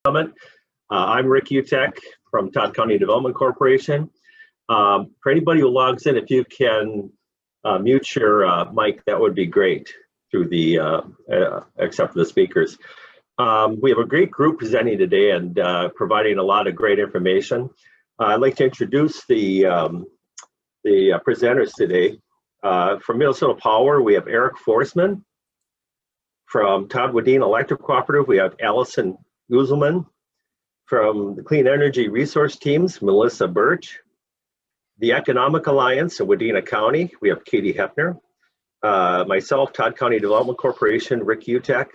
Summit. I'm Rick Utek from Todd County Development Corporation. For anybody who logs in, if you can mute your mic, that would be great through the, except for the speakers. We have a great group presenting today and providing a lot of great information. I'd like to introduce the presenters today. From Minnesota Power, we have Eric Forsman. From Todd Wadena Electric Cooperative, we have Allison Uzelman. From the Clean Energy Resource Teams, Melissa Birch. The Economic Alliance in Wadena County, we have Katie Hebner. Myself, Todd County Development Corporation, Rick Utek.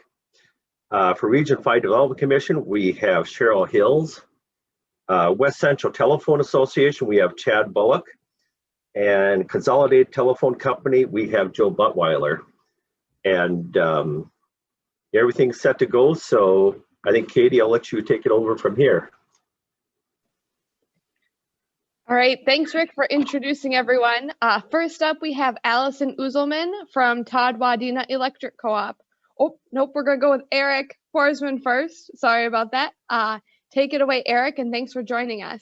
For Region 5 Development Commission, we have Cheryl Hills. West Central Telephone Association, we have Chad Bullock. And Consolidated Telephone Company, we have Joe Buttweiler. And everything's set to go, so I think, Katie, I'll let you take it over from here. All right, thanks, Rick, for introducing everyone. First up, we have Allison Uzelman from Todd Wadena Electric Co-op. Oh, nope, we're gonna go with Eric Forsman first. Sorry about that. Take it away, Eric, and thanks for joining us.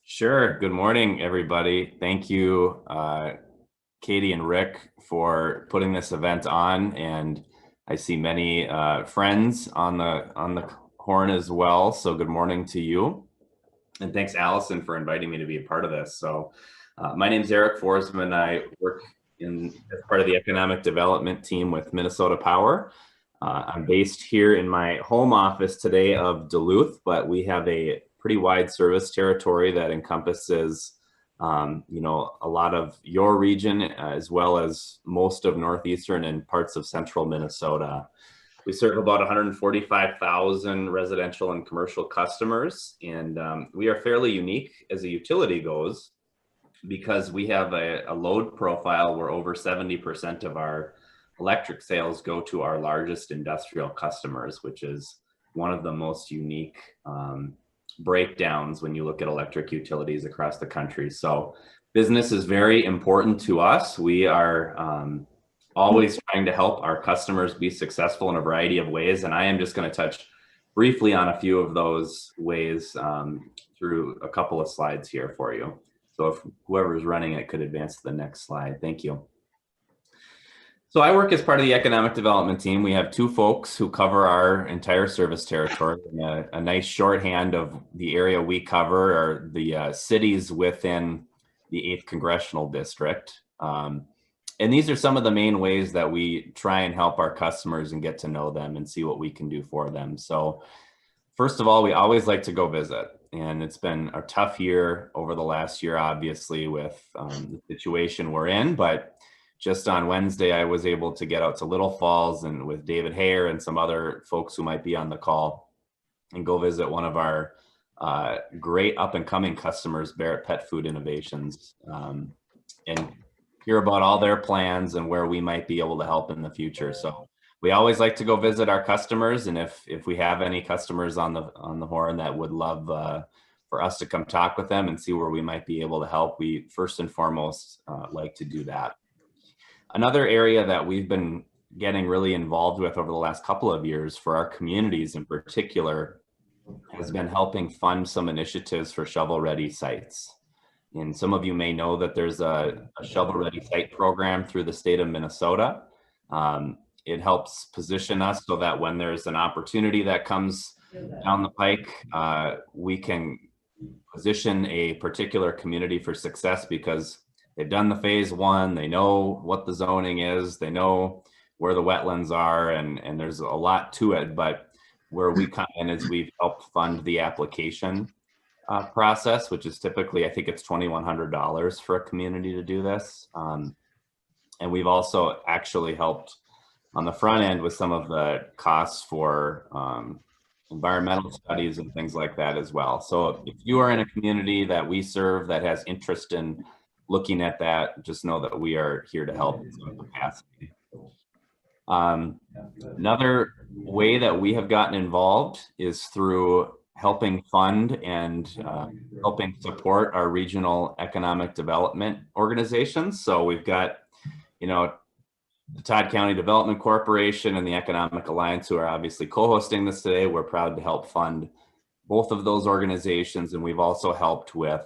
Sure, good morning, everybody. Thank you, Katie and Rick, for putting this event on, and I see many friends on the horn as well. So good morning to you. And thanks, Allison, for inviting me to be a part of this. So my name is Eric Forsman. I work as part of the economic development team with Minnesota Power. I'm based here in my home office today of Duluth, but we have a pretty wide service territory that encompasses a lot of your region, as well as most of northeastern and parts of central Minnesota. We serve about 145,000 residential and commercial customers, and we are fairly unique as a utility goes because we have a load profile where over 70% of our electric sales go to our largest industrial customers, which is one of the most unique breakdowns when you look at electric utilities across the country. So business is very important to us. We are always trying to help our customers be successful in a variety of ways. And I am just going to touch briefly on a few of those ways through a couple of slides here for you. So if whoever is running it could advance to the next slide. Thank you. So I work as part of the economic development team. We have two folks who cover our entire service territory. A nice shorthand of the area we cover are the cities within the 8th Congressional District. And these are some of the main ways that we try and help our customers and get to know them and see what we can do for them. So first of all, we always like to go visit. And it's been a tough year over the last year, obviously, with the situation we're in. But just on Wednesday, I was able to get out to Little Falls and with David Hayer and some other folks who might be on the call and go visit one of our great up and coming customers, Barrett Pet Food Innovations, and hear about all their plans and where we might be able to help in the future. So we always like to go visit our customers. And if we have any customers on the horn that would love for us to come talk with them and see where we might be able to help, we first and foremost like to do that. Another area that we've been getting really involved with over the last couple of years for our communities in particular has been helping fund some initiatives for shovel-ready sites. And some of you may know that there's a shovel-ready site program through the state of Minnesota. It helps position us so that when there's an opportunity that comes down the pike, we can position a particular community for success because they've done the phase 1, they know what the zoning is, they know where the wetlands are, and there's a lot to it. But where we come in is we've helped fund the application process, which is typically, I think it's $2,100 for a community to do this. And we've also actually helped on the front end with some of the costs for environmental studies and things like that as well. So if you are in a community that we serve that has interest in looking at that, just know that we are here to help in some capacity. Another way that we have gotten involved is through helping fund and helping support our regional economic development organizations. So we've got, the Todd County Development Corporation and the Economic Alliance, who are obviously co-hosting this today. We're proud to help fund both of those organizations, and we've also helped with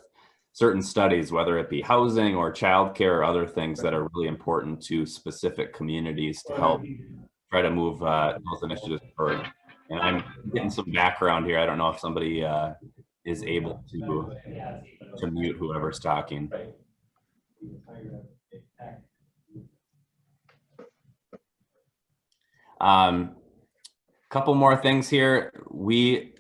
certain studies, whether it be housing or childcare or other things that are really important to specific communities to help try to move those initiatives forward. And I'm getting some background here. I don't know if somebody is able to mute whoever's talking. Couple more things here. We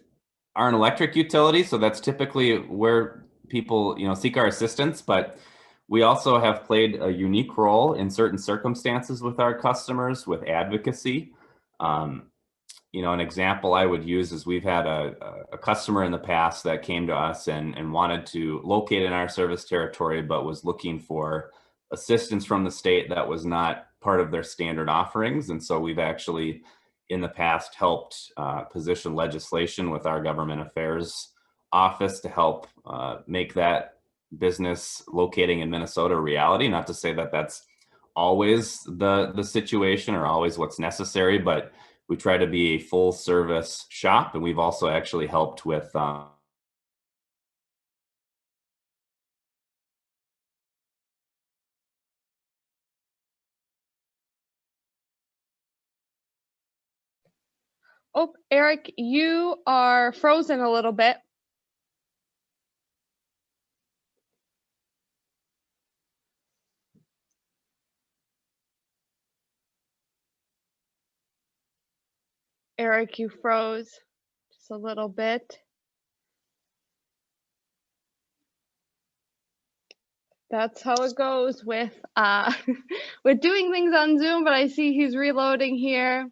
are an electric utility, so that's typically where people, seek our assistance, but we also have played a unique role in certain circumstances with our customers with advocacy. An example I would use is we've had a customer in the past that came to us and wanted to locate in our service territory, but was looking for assistance from the state that was not part of their standard offerings. And so we've actually in the past helped position legislation with our government affairs office to help make that business locating in Minnesota a reality. Not to say that that's always the situation or always what's necessary, but we try to be a full service shop. And we've also actually helped with Oh, Eric, you are frozen a little bit. Eric, you froze just a little bit. That's how it goes with with doing things on Zoom, but I see he's reloading here.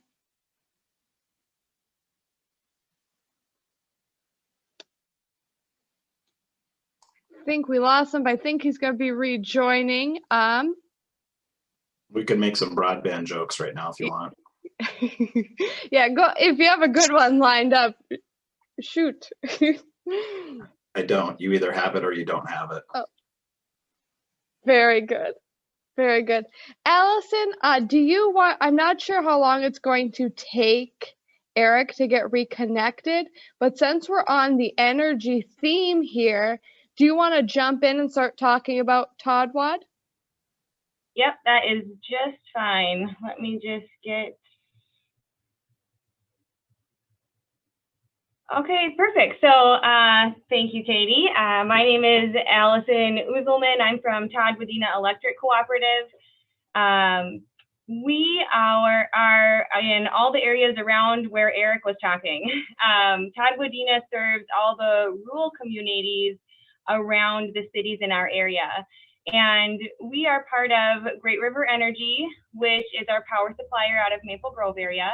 I think we lost him, but I think he's going to be rejoining. We could make some broadband jokes right now if you want. Yeah, go if you have a good one lined up. Shoot. I don't. You either have it or you don't have it. Oh. Very good. Very good. Allison, do you want, I'm not sure how long it's going to take Eric to get reconnected, but since we're on the energy theme here, do you want to jump in and start talking about Todd Wad? Yep, that is just fine. Let me just get. Okay, perfect. So thank you, Katie. My name is Allison Uzelman. I'm from Todd Wadena Electric Cooperative. We are in all the areas around where Eric was talking. Todd Wadena serves all the rural communities around the cities in our area. And we are part of Great River Energy, which is our power supplier out of Maple Grove area.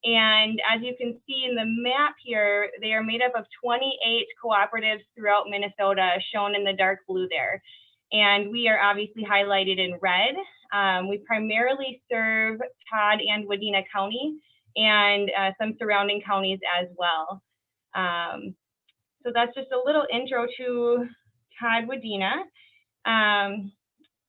And as you can see in the map here, they are made up of 28 cooperatives throughout Minnesota, shown in the dark blue there. And we are obviously highlighted in red. We primarily serve Todd and Wadena County and some surrounding counties as well. So that's just a little intro to Todd Wadena.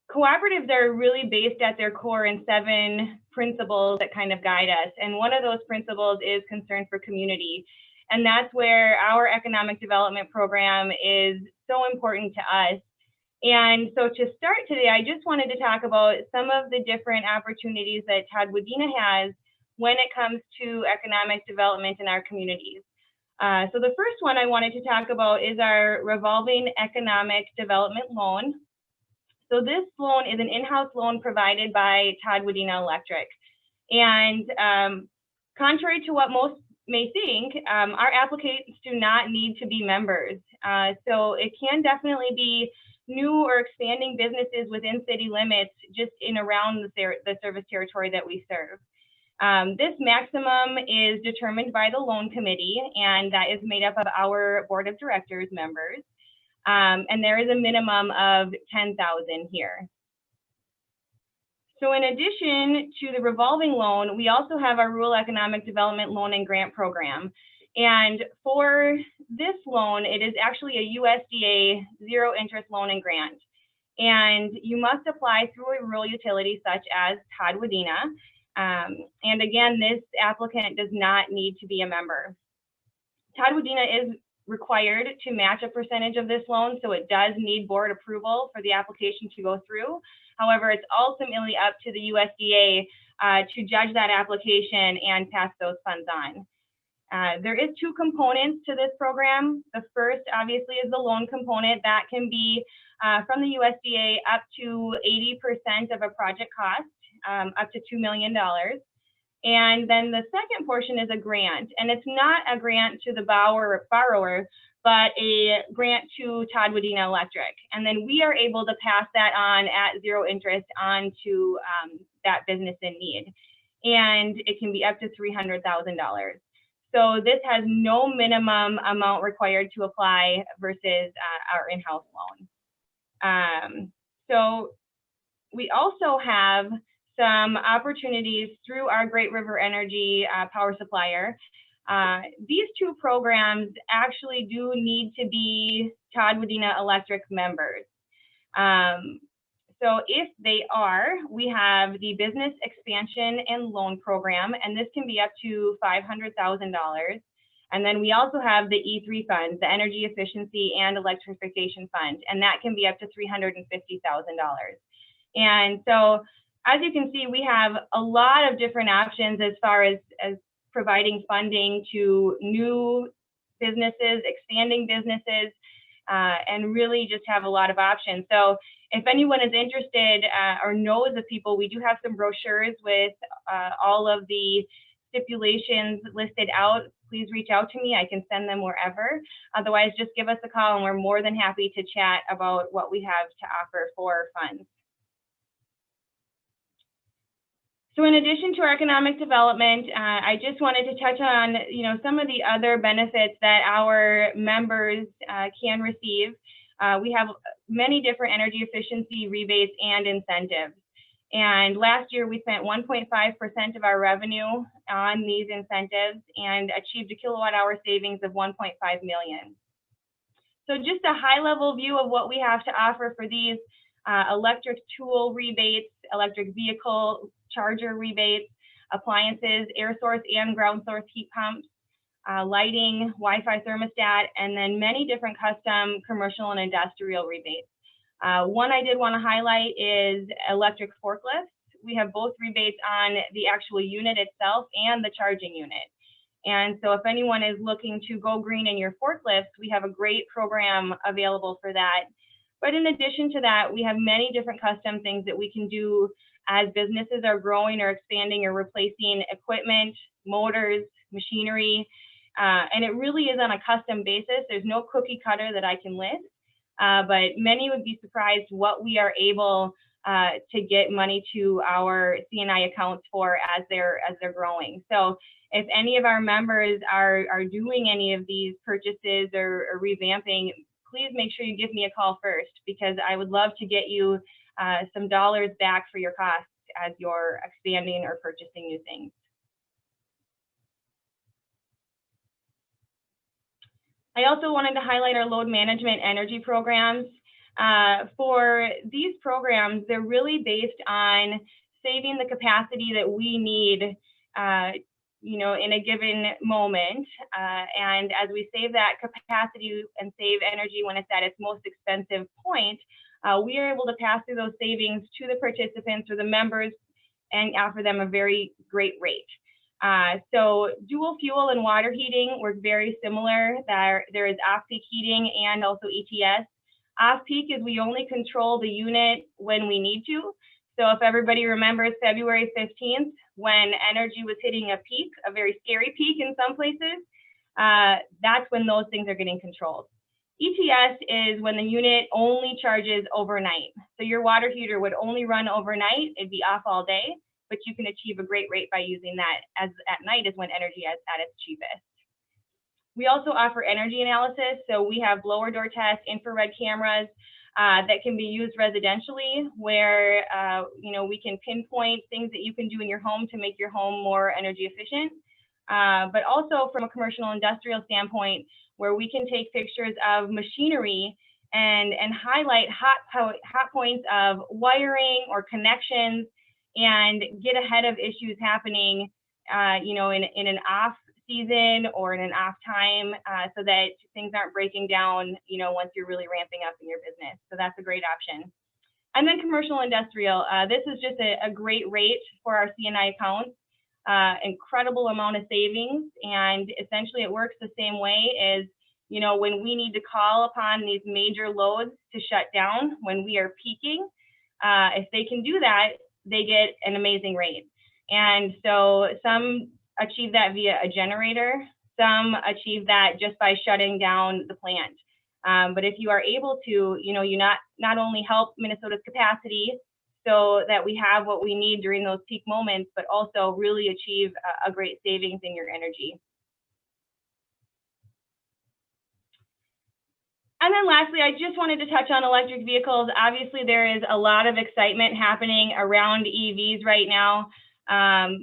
Cooperatives are really based at their core in 7 principles that kind of guide us. And one of those principles is concern for community. And that's where our economic development program is so important to us. And so to start today, I just wanted to talk about some of the different opportunities that Todd Wadena has when it comes to economic development in our communities. So the first one I wanted to talk about is our Revolving Economic Development Loan. So this loan is an in-house loan provided by Todd Wadena Electric. And contrary to what most may think, our applicants do not need to be members. So it can definitely be new or expanding businesses within city limits just in around the service territory that we serve. This maximum is determined by the loan committee, and that is made up of our board of directors members. And there is a minimum of 10,000 here. So in addition to the revolving loan, we also have our Rural Economic Development Loan and Grant Program. And for this loan, it is actually a USDA zero interest loan and grant. And you must apply through a rural utility such as Todd Wadena. And again, this applicant does not need to be a member. Todd Wadena is required to match a percentage of this loan, so it does need board approval for the application to go through. However, it's ultimately up to the USDA to judge that application and pass those funds on. There is two components to this program. The first, obviously, is the loan component. That can be from the USDA up to 80% of a project cost, up to $2 million. And then the second portion is a grant, and it's not a grant to the borrower, but a grant to Todd Wadena Electric. And then we are able to pass that on at zero interest on to that business in need. And it can be up to $300,000. So this has no minimum amount required to apply versus our in-house loan. So we also have some opportunities through our Great River Energy power supplier. These two programs actually do need to be Todd Wadena Electric members. So if they are, we have the Business Expansion and Loan Program, and this can be up to $500,000. And then we also have the E3 funds, the Energy Efficiency and Electrification Fund, and that can be up to $350,000. And so, as you can see, we have a lot of different options as far as providing funding to new businesses, expanding businesses, and really just have a lot of options. So if anyone is interested or knows of people, we do have some brochures with all of the stipulations listed out. Please reach out to me. I can send them wherever. Otherwise, just give us a call and we're more than happy to chat about what we have to offer for funds. So in addition to our economic development, I just wanted to touch on, some of the other benefits that our members can receive. We have many different energy efficiency rebates and incentives. And last year we spent 1.5% of our revenue on these incentives and achieved a kilowatt hour savings of 1.5 million. So just a high level view of what we have to offer for these electric tool rebates, electric vehicle charger rebates, appliances, air source and ground source heat pumps, lighting, Wi-Fi thermostat, and then many different custom commercial and industrial rebates. One I did want to highlight is electric forklifts. We have both rebates on the actual unit itself and the charging unit. And so if anyone is looking to go green in your forklifts, we have a great program available for that. But in addition to that, we have many different custom things that we can do as businesses are growing or expanding or replacing equipment, motors, machinery, and it really is on a custom basis. There's no cookie cutter that I can list, but many would be surprised what we are able to get money to our C&I accounts for as they're growing. So if any of our members are doing any of these purchases or revamping, please make sure you give me a call first, because I would love to get you some dollars back for your costs as you're expanding or purchasing new things. I also wanted to highlight our load management energy programs. For these programs, they're really based on saving the capacity that we need in a given moment. And as we save that capacity and save energy when it's at its most expensive point, we are able to pass through those savings to the participants or the members and offer them a very great rate. So dual fuel and water heating work very similar. There is off-peak heating and also ETS. Off-peak is we only control the unit when we need to. So if everybody remembers February 15th, when energy was hitting a peak, a very scary peak in some places, that's when those things are getting controlled. ETS is when the unit only charges overnight. So your water heater would only run overnight. It'd be off all day, but you can achieve a great rate by using that, as at night is when energy is at its cheapest. We also offer energy analysis. So we have blower door tests, infrared cameras that can be used residentially, where we can pinpoint things that you can do in your home to make your home more energy efficient. But also from a commercial industrial standpoint, where we can take pictures of machinery and highlight hot points of wiring or connections and get ahead of issues happening, you know, in an off season or in an off time, so that things aren't breaking down, you know, once you're really ramping up in your business. So that's a great option. And then commercial industrial, this is just a great rate for our C&I accounts, incredible amount of savings, and essentially it works the same way as, you know, when we need to call upon these major loads to shut down when we are peaking, if they can do that, they get an amazing rate. And so some achieve that via a generator, some achieve that just by shutting down the plant. But if you are able to, you know, you not only help Minnesota's capacity so that we have what we need during those peak moments, but also really achieve a great savings in your energy. And then lastly, I just wanted to touch on electric vehicles. Obviously, there is a lot of excitement happening around EVs right now.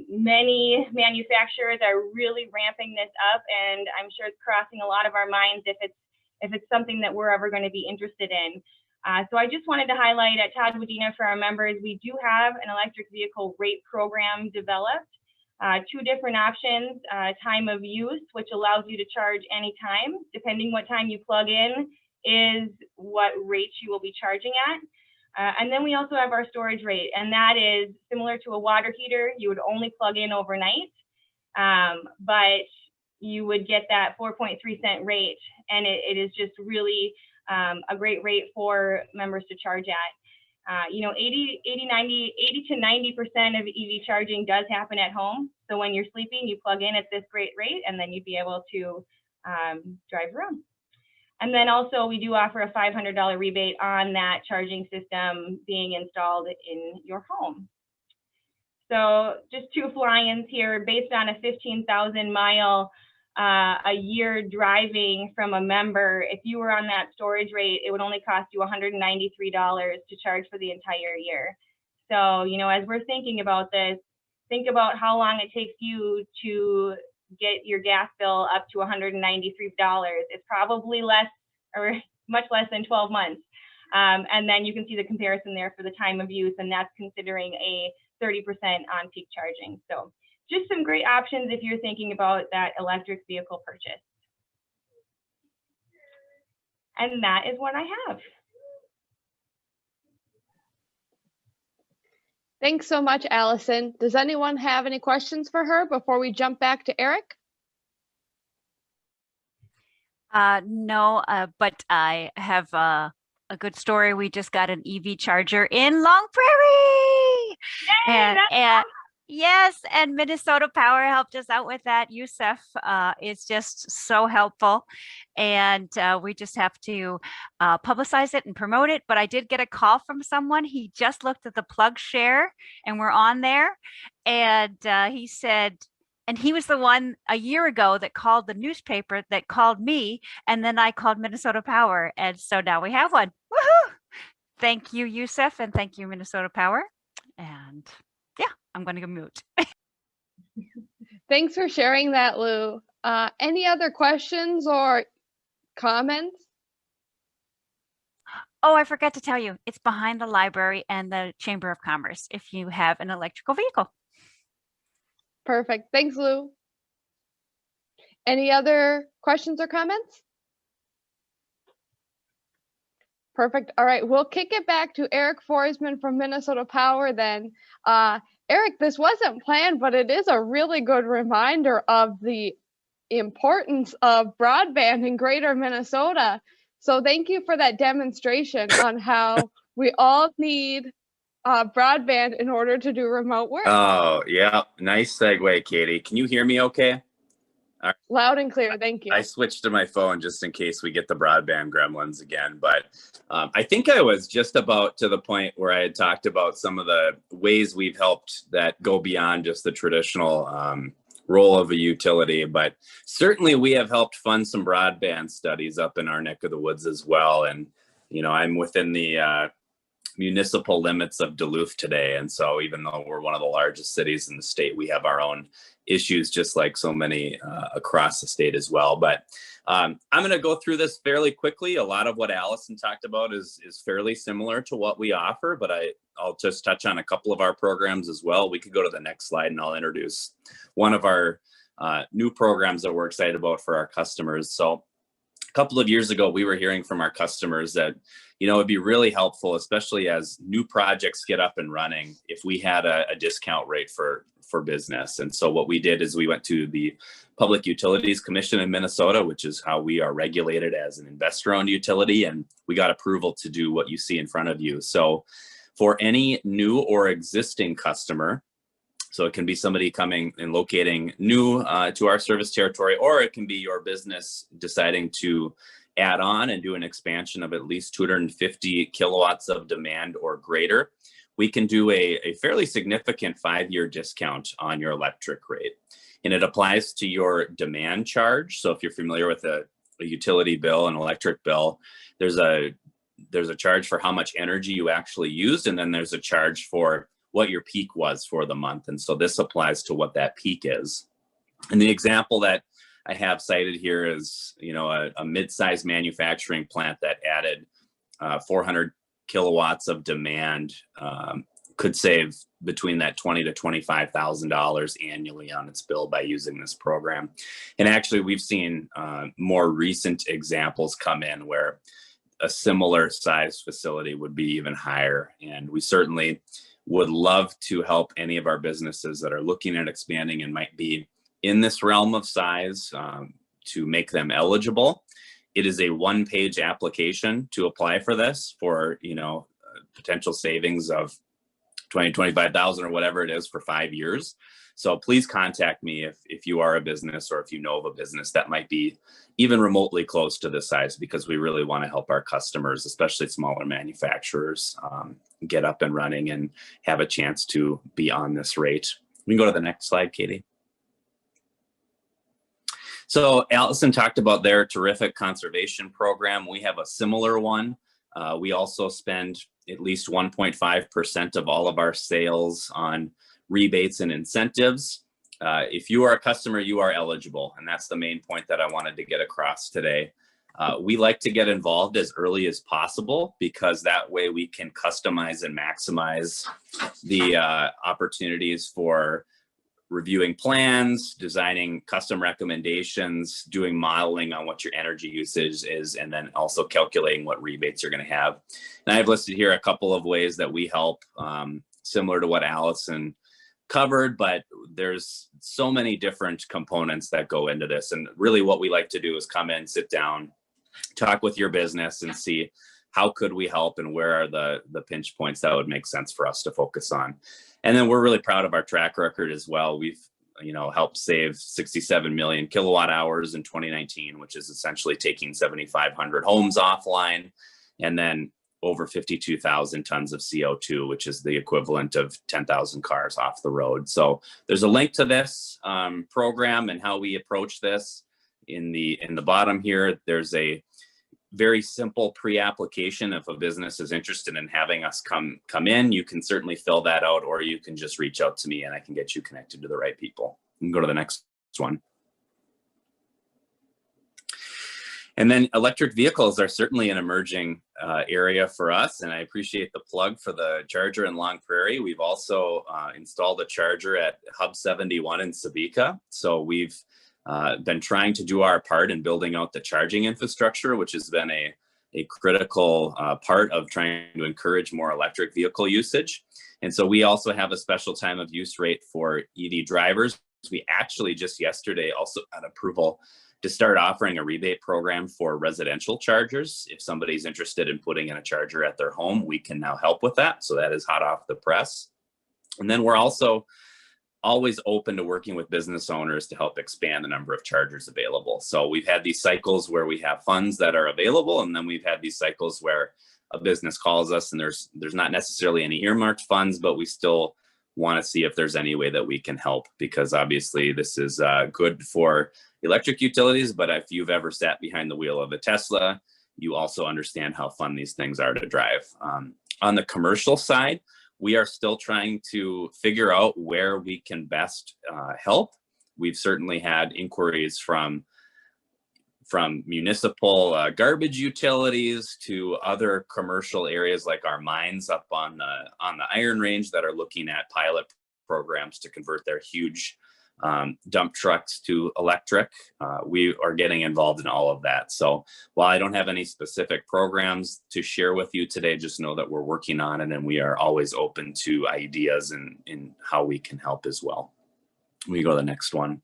Many manufacturers are really ramping this up, and I'm sure it's crossing a lot of our minds if it's something that we're ever going to be interested in. So I just wanted to highlight at Todd Wadena for our members, we do have an electric vehicle rate program developed. Two different options, time of use, which allows you to charge anytime, depending what time you plug in is what rates you will be charging at. And then we also have our storage rate, and that is similar to a water heater. You would only plug in overnight, but you would get that 4.3 cent rate, and it is just really a great rate for members to charge at. You know, 80 to 90% of EV charging does happen at home. So when you're sleeping, you plug in at this great rate, and then you'd be able to drive around. And then also we do offer a $500 rebate on that charging system being installed in your home. So just two fly-ins here based on a 15,000 mile a year driving from a member. If you were on that storage rate, it would only cost you $193 to charge for the entire year. So, you know, as we're thinking about this, think about how long it takes you to get your gas bill up to $193. It's probably less or much less than 12 months. And then you can see the comparison there for the time of use, and that's considering a 30% on peak charging. So just some great options if you're thinking about that electric vehicle purchase. And that is what I have. Thanks so much, Allison. Does anyone have any questions for her before we jump back to Eric? No, but I have a good story. We just got an EV charger in Long Prairie. Yay, and yes, and Minnesota Power helped us out with that. Yusef is just so helpful. And we just have to publicize it and promote it. But I did get a call from someone. He just looked at the plug share, and we're on there. And he said, and he was the one a year ago that called the newspaper that called me, and then I called Minnesota Power. And so now we have one. Woohoo! Thank you, Yusef, and thank you, Minnesota Power. And yeah, I'm going to go mute. Thanks for sharing that, Lou. Any other questions or comments? Oh, I forgot to tell you, it's behind the library and the Chamber of Commerce if you have an electrical vehicle. Perfect. Thanks, Lou. Any other questions or comments? Perfect. All right, we'll kick it back to Eric Forsman from Minnesota Power then. Eric, this wasn't planned, but it is a really good reminder of the importance of broadband in greater Minnesota. So thank you for that demonstration on how we all need broadband in order to do remote work. Oh, yeah. Nice segue, Katie. Can you hear me okay? Loud and clear. Thank you. I switched to my phone just in case we get the broadband gremlins again. But I think I was just about to the point where I had talked about some of the ways we've helped that go beyond just the traditional role of a utility. But certainly we have helped fund some broadband studies up in our neck of the woods as well. And, you know, I'm within the municipal limits of Duluth today. And so even though we're one of the largest cities in the state, we have our own issues, just like so many across the state as well. But I'm going to go through this fairly quickly. A lot of what Allison talked about is fairly similar to what we offer, but I'll just touch on a couple of our programs as well. We could go to the next slide and I'll introduce one of our new programs that we're excited about for our customers. So a couple of years ago, we were hearing from our customers that, it'd be really helpful, especially as new projects get up and running, if we had a discount rate for business. And so what we did is we went to the Public Utilities Commission in Minnesota, which is how we are regulated as an investor-owned utility, and we got approval to do what you see in front of you. So for any new or existing customer, so it can be somebody coming and locating new to our service territory, or it can be your business deciding to add on and do an expansion of at least 250 kilowatts of demand or greater. We can do a fairly significant 5-year discount on your electric rate. And it applies to your demand charge. So if you're familiar with a utility bill, an electric bill, there's a charge for how much energy you actually used, and then there's a charge for what your peak was for the month. And so this applies to what that peak is. And the example that I have cited here is, a mid-sized manufacturing plant that added 400 kilowatts of demand could save between that $20,000 to $25,000 annually on its bill by using this program. And actually, we've seen more recent examples come in where a similar size facility would be even higher. And we certainly would love to help any of our businesses that are looking at expanding and might be in this realm of size to make them eligible. It is a one-page application to apply for this for, potential savings of $20,000, $25,000 or whatever it is for 5 years. So please contact me if you are a business or if you know of a business that might be even remotely close to this size, because we really want to help our customers, especially smaller manufacturers, get up and running and have a chance to be on this rate. We can go to the next slide, Katie. So Allison talked about their terrific conservation program. We have a similar one. We also spend at least 1.5% of all of our sales on rebates and incentives. If you are a customer, you are eligible. And that's the main point that I wanted to get across today. We like to get involved as early as possible, because that way we can customize and maximize the opportunities for reviewing plans, designing custom recommendations, doing modeling on what your energy usage is, and then also calculating what rebates you're going to have. And I've listed here a couple of ways that we help, similar to what Allison covered, but there's so many different components that go into this. And really what we like to do is come in, sit down, talk with your business and see how could we help and where are the pinch points that would make sense for us to focus on. And then we're really proud of our track record as well. We've, helped save 67 million kilowatt hours in 2019, which is essentially taking 7,500 homes offline, and then over 52,000 tons of CO2, which is the equivalent of 10,000 cars off the road. So there's a link to this program and how we approach this in the bottom here. There's a very simple pre-application. If a business is interested in having us come in, you can certainly fill that out, or you can just reach out to me and I can get you connected to the right people. You can go to the next one. And then electric vehicles are certainly an emerging area for us, and I appreciate the plug for the charger in Long Prairie. We've also installed a charger at Hub 71 in Sbdc. So we've been trying to do our part in building out the charging infrastructure, which has been a critical part of trying to encourage more electric vehicle usage. And so we also have a special time of use rate for EV drivers. We actually just yesterday also got approval to start offering a rebate program for residential chargers. If somebody's interested in putting in a charger at their home, we can now help with that. So that is hot off the press. And then we're also always open to working with business owners to help expand the number of chargers available. So we've had these cycles where we have funds that are available, and then we've had these cycles where a business calls us and there's not necessarily any earmarked funds, but we still want to see if there's any way that we can help, because obviously this is good for electric utilities, but if you've ever sat behind the wheel of a Tesla, you also understand how fun these things are to drive. On the commercial side, we are still trying to figure out where we can best help. we've certainly had inquiries from municipal garbage utilities to other commercial areas like our mines up on the Iron Range that are looking at pilot programs to convert their huge dump trucks to electric. We are getting involved in all of that. So while I don't have any specific programs to share with you today, just know that we're working on it and we are always open to ideas in how we can help as well. We go to the next one.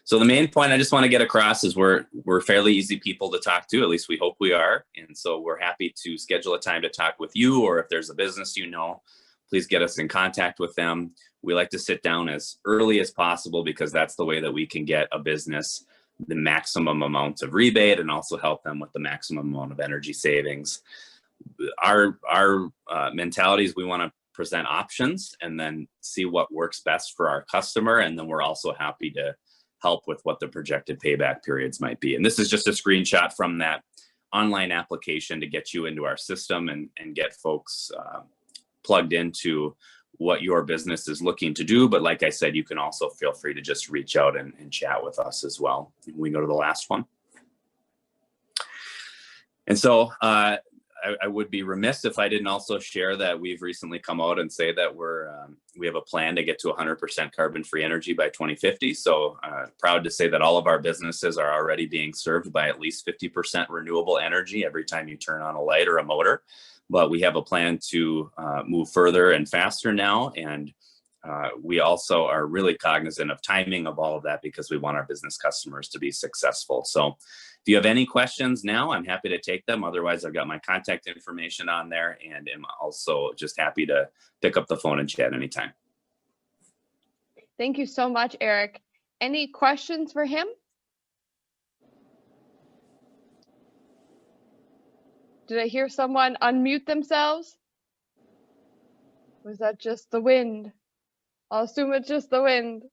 So the main point I just want to get across is we're fairly easy people to talk to, at least we hope we are. And so we're happy to schedule a time to talk with you, or if there's a business you know, please get us in contact with them. We like to sit down as early as possible because that's the way that we can get a business the maximum amount of rebate and also help them with the maximum amount of energy savings. Our mentality is we want to present options and then see what works best for our customer. And then we're also happy to help with what the projected payback periods might be. And this is just a screenshot from that online application to get you into our system and get folks plugged into what your business is looking to do. But like I said, you can also feel free to just reach out and chat with us as well. We go to the last one. And so I would be remiss if I didn't also share that we've recently come out and say that we have a plan to get to 100% carbon-free energy by 2050. So proud to say that all of our businesses are already being served by at least 50% renewable energy every time you turn on a light or a motor. But we have a plan to move further and faster now. And we also are really cognizant of timing of all of that because we want our business customers to be successful. So if you have any questions now, I'm happy to take them. Otherwise, I've got my contact information on there and am also just happy to pick up the phone and chat anytime. Thank you so much, Eric. Any questions for him? Did I hear someone unmute themselves? Was that just the wind? I'll assume it's just the wind.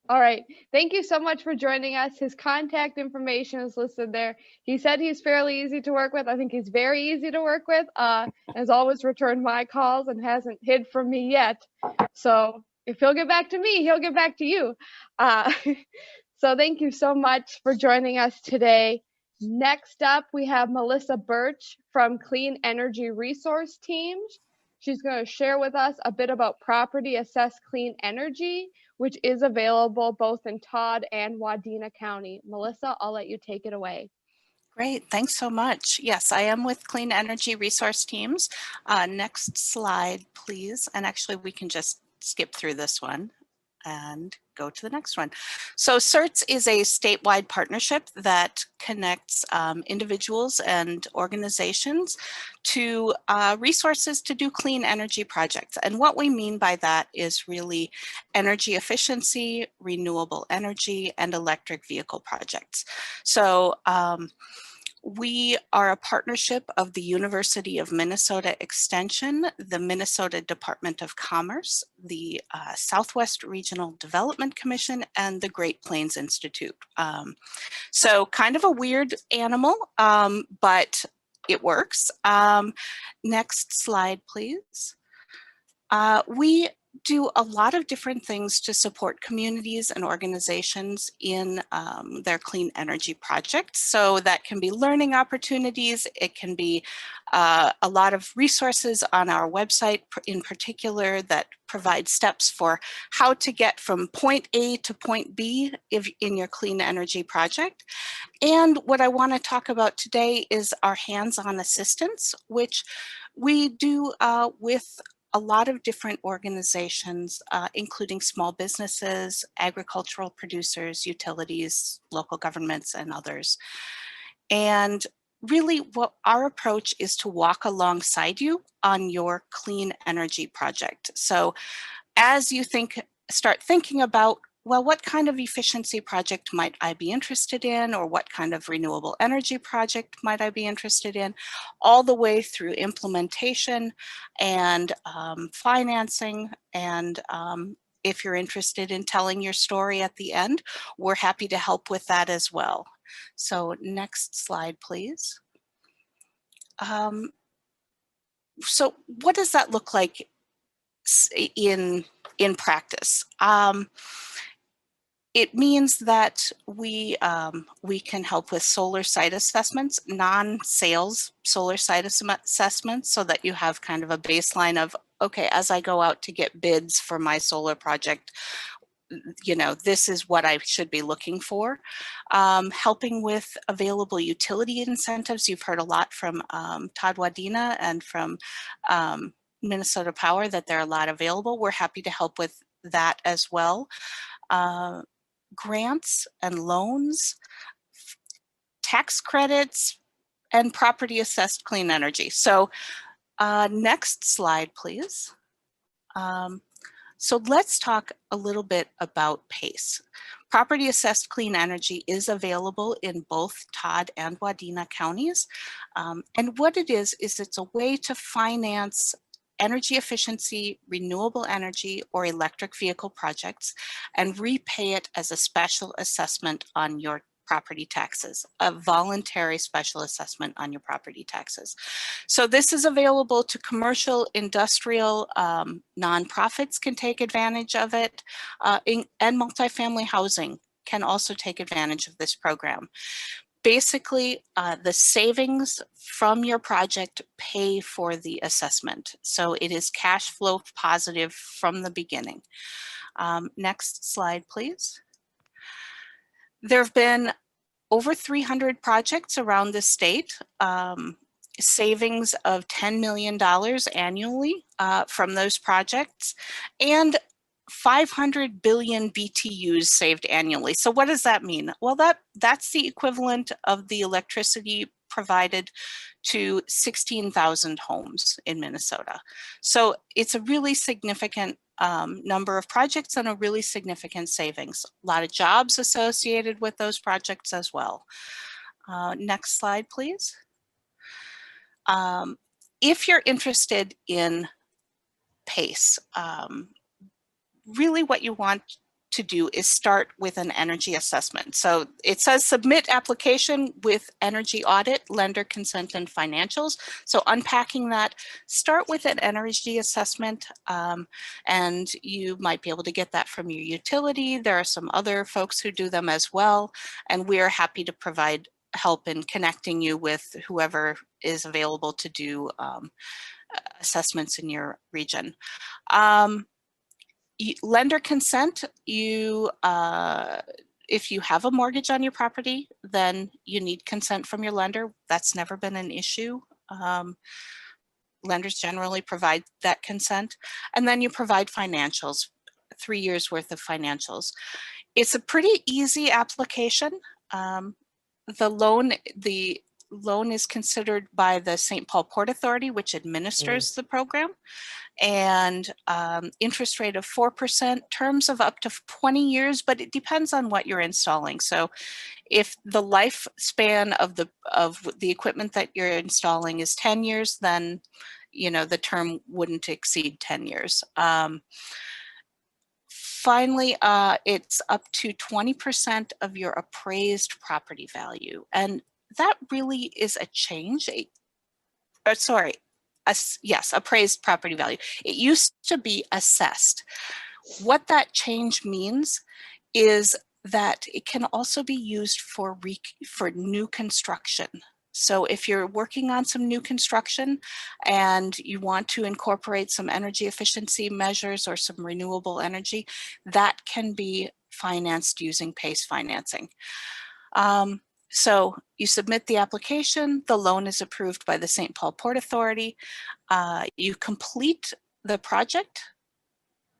All right. Thank you so much for joining us. His contact information is listed there. He said he's fairly easy to work with. I think he's very easy to work with. Has always returned my calls and hasn't hid from me yet. So if he'll get back to me, he'll get back to you. So thank you so much for joining us today. Next up, we have Melissa Birch from Clean Energy Resource Teams. She's going to share with us a bit about Property Assessed Clean Energy, which is available both in Todd and Wadena County. Melissa, I'll let you take it away. Great, thanks so much. Yes, I am with Clean Energy Resource Teams. Next slide, please. And actually, we can just skip through this one and go to the next one. So CERTS is a statewide partnership that connects individuals and organizations to resources to do clean energy projects. And what we mean by that is really energy efficiency, renewable energy, and electric vehicle projects. So we are a partnership of the University of Minnesota Extension, the Minnesota Department of Commerce, the Southwest Regional Development Commission, and the Great Plains Institute. So kind of a weird animal, but it works. Next slide, please. We do a lot of different things to support communities and organizations in their clean energy projects. So that can be learning opportunities. It can be a lot of resources on our website in particular that provide steps for how to get from point A to point B in your clean energy project. And what I want to talk about today is our hands-on assistance, which we do with a lot of different organizations, including small businesses, agricultural producers, utilities, local governments, and others. And really what our approach is to walk alongside you on your clean energy project. So as you start thinking about, well, what kind of efficiency project might I be interested in, or what kind of renewable energy project might I be interested in, all the way through implementation and financing. And if you're interested in telling your story at the end, we're happy to help with that as well. So next slide, please. So what does that look like in in practice? It means that we can help with solar site assessments, non-sales solar site assessments, so that you have kind of a baseline of, okay, as I go out to get bids for my solar project, you know, this is what I should be looking for. Helping with available utility incentives. You've heard a lot from Todd Wadena and from Minnesota Power that there are a lot available. We're happy to help with that as well. Grants and loans, tax credits, and property assessed clean energy. So next slide, please. So let's talk a little bit about PACE. Property assessed clean energy is available in both Todd and Wadena counties. And what it is it's a way to finance energy efficiency, renewable energy, or electric vehicle projects and repay it as a special assessment on your property taxes, a voluntary special assessment on your property taxes. So this is available to commercial, industrial, nonprofits can take advantage of it, and multifamily housing can also take advantage of this program. Basically, the savings from your project pay for the assessment. So it is cash flow positive from the beginning. Next slide, please. There have been over 300 projects around the state, savings of $10 million annually from those projects, and 500 billion BTUs saved annually. So what does that mean? Well, that's the equivalent of the electricity provided to 16,000 homes in Minnesota. So it's a really significant number of projects and a really significant savings. A lot of jobs associated with those projects as well. Next slide, please. If you're interested in PACE, really what you want to do is start with an energy assessment. So it says submit application with energy audit, lender consent, and financials. So unpacking that, start with an energy assessment, and you might be able to get that from your utility. There are some other folks who do them as well, and we are happy to provide help in connecting you with whoever is available to do assessments in your region. Lender consent, if you have a mortgage on your property, then you need consent from your lender. That's never been an issue. Lenders generally provide that consent. And then you provide financials, 3 years worth of financials. It's a pretty easy application. The loan is considered by the St. Paul Port Authority, which administers the program, and interest rate of 4%, terms of up to 20 years, but it depends on what you're installing. So if the lifespan of the equipment that you're installing is 10 years, then the term wouldn't exceed 10 years. Finally, it's up to 20% of your appraised property value. And that really is a change. Yes, appraised property value. It used to be assessed. What that change means is that it can also be used for new construction. So if you're working on some new construction and you want to incorporate some energy efficiency measures or some renewable energy, that can be financed using PACE financing. So you submit the application, the loan is approved by the St. Paul Port Authority, you complete the project,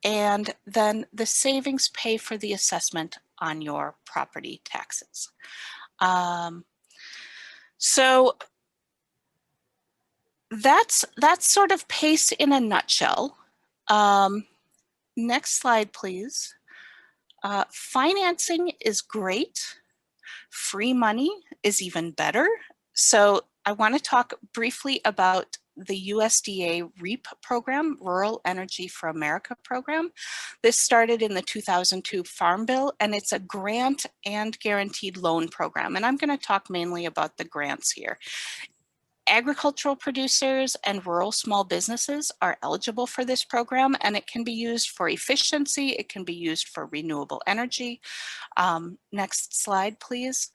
and then the savings pay for the assessment on your property taxes. So that's sort of PACE in a nutshell. Next slide, please. Financing is great. Free money is even better. So I want to talk briefly about the USDA REAP program, Rural Energy for America program. This started in the 2002 Farm Bill, and it's a grant and guaranteed loan program. And I'm going to talk mainly about the grants here. Agricultural producers and rural small businesses are eligible for this program, and it can be used for efficiency. It can be used for renewable energy. Next slide, please.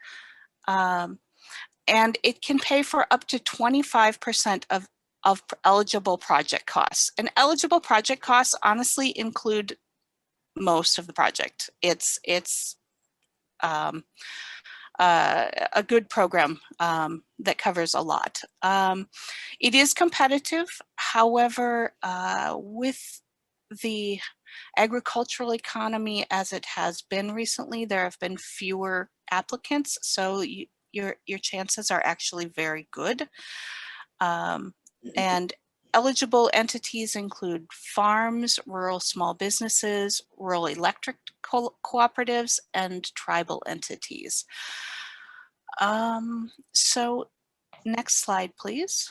And it can pay for up to 25% of eligible project costs. And eligible project costs honestly include most of the project. It's a good program that covers a lot. It is competitive. However, with the agricultural economy as it has been recently, there have been fewer applicants, so your chances are actually very good. And eligible entities include farms, rural small businesses, rural electric cooperatives, and tribal entities. So next slide, please.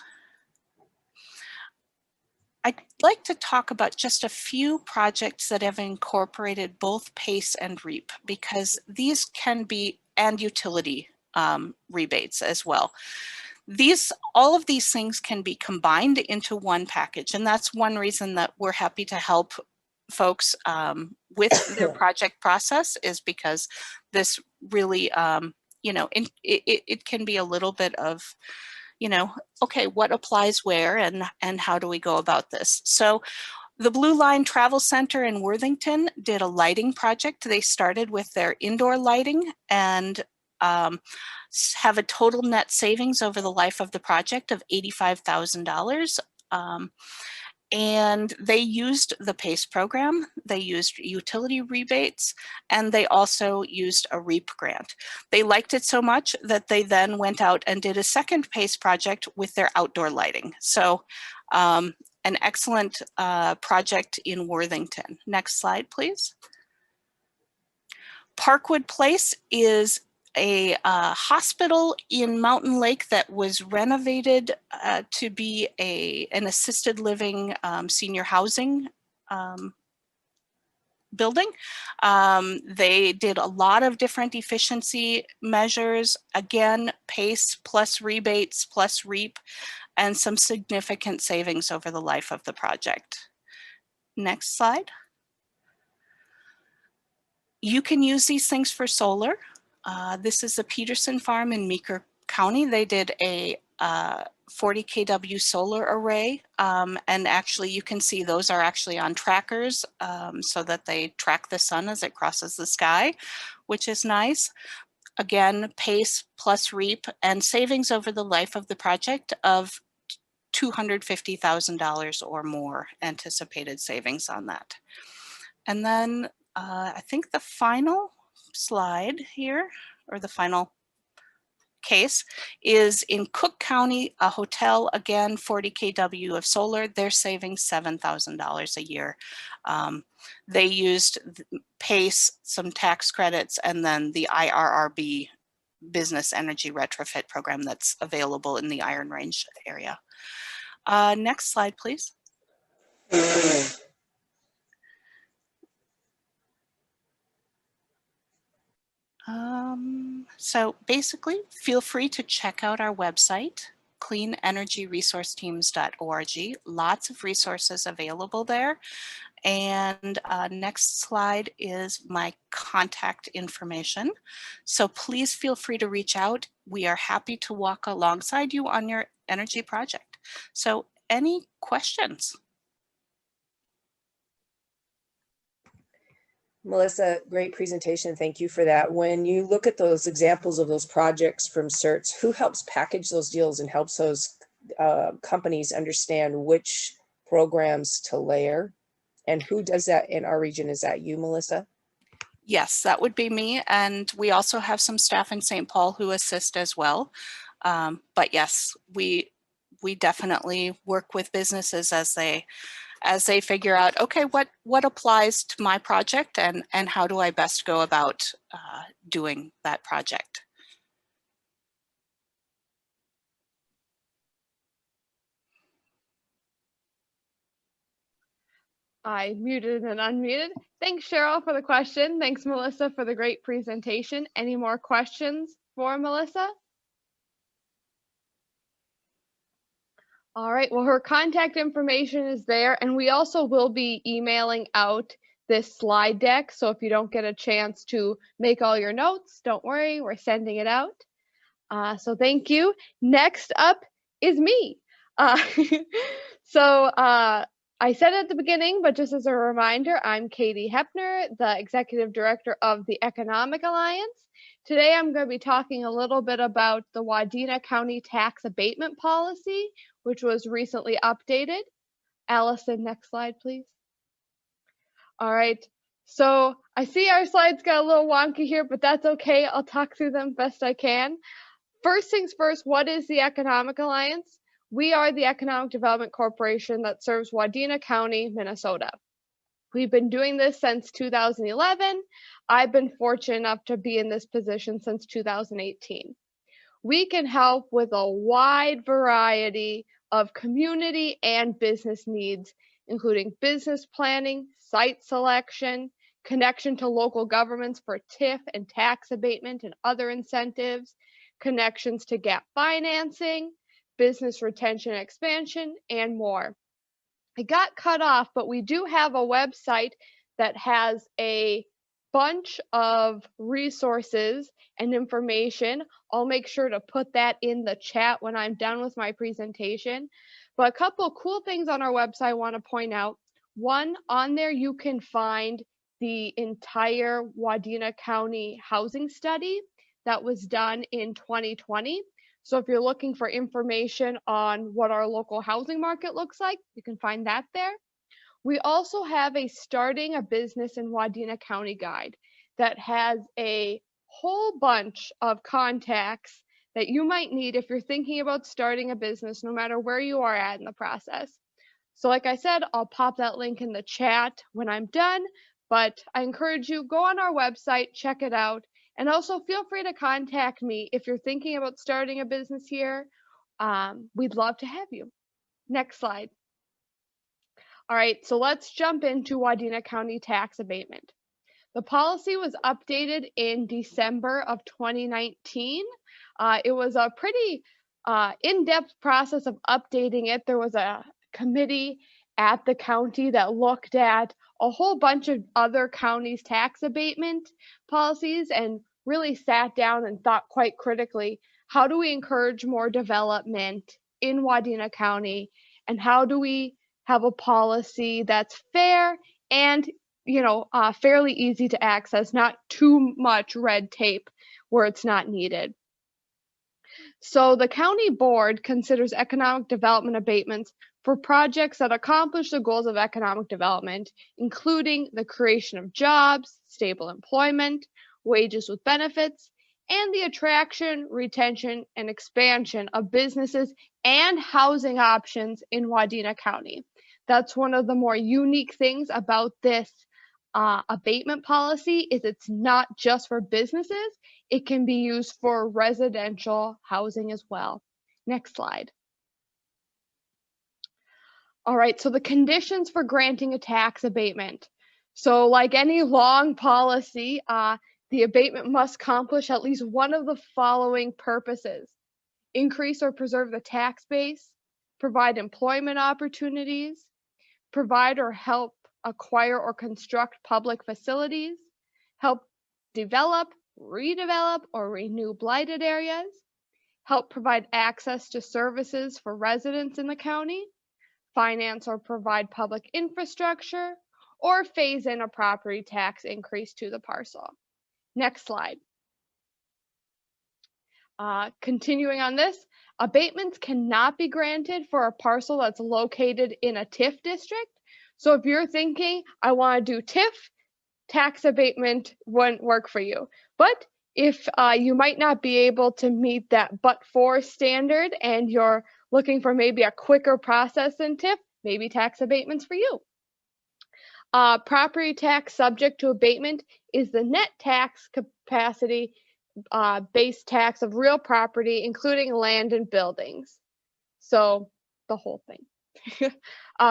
I'd like to talk about just a few projects that have incorporated both PACE and REAP, because these can be, and utility rebates as well. All of these things can be combined into one package, and that's one reason that we're happy to help folks with their project process, is because this really, you know, it can be a little bit of, you know, okay, what applies where and how do we go about this? So the Blue Line Travel Center in Worthington did a lighting project. They started with their indoor lighting and have a total net savings over the life of the project of $85,000. And they used the PACE program, they used utility rebates, and they also used a REAP grant. They liked it so much that they then went out and did a second PACE project with their outdoor lighting. So an excellent project in Worthington. Next slide, please. Parkwood Place is a hospital in Mountain Lake that was renovated to be an assisted living senior housing building. They did a lot of different efficiency measures, again, PACE plus rebates plus REAP, and some significant savings over the life of the project. Next slide. You can use these things for solar. This is the Peterson Farm in Meeker County. They did a 40 kW solar array, and actually you can see those are actually on trackers so that they track the sun as it crosses the sky, which is nice. Again, PACE plus REAP, and savings over the life of the project of $250,000 or more anticipated savings on that. And then I think the final slide here, or the final case, is in Cook County, a hotel, again, 40 kW of solar. They're saving $7,000 a year. They used PACE, some tax credits, and then the IRRB business energy retrofit program that's available in the Iron Range area. Next slide, please. So basically, feel free to check out our website, cleanenergyresourceteams.org. Lots of resources available there. And next slide is my contact information. So please feel free to reach out. We are happy to walk alongside you on your energy project. So any questions? Melissa, great presentation. Thank you for that. When you look at those examples of those projects from CERTs, who helps package those deals and helps those companies understand which programs to layer? And who does that in our region? Is that you, Melissa? Yes, that would be me. And we also have some staff in St. Paul who assist as well. But yes, we definitely work with businesses as they figure out, okay, what applies to my project and how do I best go about doing that project? I muted and unmuted. Thanks, Cheryl, for the question. Thanks, Melissa, for the great presentation. Any more questions for Melissa? All right, well, her contact information is there, and we also will be emailing out this slide deck. So if you don't get a chance to make all your notes, don't worry, we're sending it out. So thank you. Next up is me. I said at the beginning, but just as a reminder, I'm Katie Hebner, the Executive Director of the Economic Alliance. Today, I'm going to be talking a little bit about the Wadena County Tax Abatement Policy, which was recently updated. Allison, next slide, please. All right, so I see our slides got a little wonky here, but that's okay. I'll talk through them best I can. First things first, what is the Economic Alliance? We are the Economic Development Corporation that serves Wadena County, Minnesota. We've been doing this since 2011. I've been fortunate enough to be in this position since 2018. We can help with a wide variety of community and business needs, including business planning, site selection, connection to local governments for TIF and tax abatement and other incentives, connections to gap financing, business retention and expansion, and more. It got cut off, but we do have a website that has a bunch of resources and information. I'll make sure to put that in the chat when I'm done with my presentation. But a couple of cool things on our website I want to point out. One, on there you can find the entire Wadena County housing study that was done in 2020. So if you're looking for information on what our local housing market looks like, you can find that there. We also have a Starting a Business in Wadena County guide that has a whole bunch of contacts that you might need if you're thinking about starting a business, no matter where you are at in the process. So like I said, I'll pop that link in the chat when I'm done, but I encourage you, go on our website, check it out. And also feel free to contact me if you're thinking about starting a business here. We'd love to have you. Next slide. All right, so let's jump into Wadena County tax abatement. The policy was updated in December of 2019. It was a pretty in-depth process of updating it. There was a committee at the county that looked at a whole bunch of other counties' tax abatement policies and really sat down and thought quite critically, how do we encourage more development in Wadena County, and how do we have a policy that's fair and fairly easy to access, not too much red tape where it's not needed. So the county board considers economic development abatements for projects that accomplish the goals of economic development, including the creation of jobs, stable employment, wages with benefits, and the attraction, retention, and expansion of businesses and housing options in Wadena County. That's one of the more unique things about this abatement policy is it's not just for businesses, it can be used for residential housing as well. Next slide. All right, so the conditions for granting a tax abatement. So like any long policy, the abatement must accomplish at least one of the following purposes: increase or preserve the tax base, provide employment opportunities, provide or help acquire or construct public facilities, help develop, redevelop, or renew blighted areas, help provide access to services for residents in the county, finance or provide public infrastructure, or phase in a property tax increase to the parcel. Next slide. Continuing on this, abatements cannot be granted for a parcel that's located in a TIF district. So if you're thinking, I want to do TIF, tax abatement wouldn't work for you. But if you might not be able to meet that but-for standard and you're looking for maybe a quicker process than TIF, maybe tax abatements for you. Property tax subject to abatement is the net tax capacity base tax of real property, including land and buildings. So the whole thing.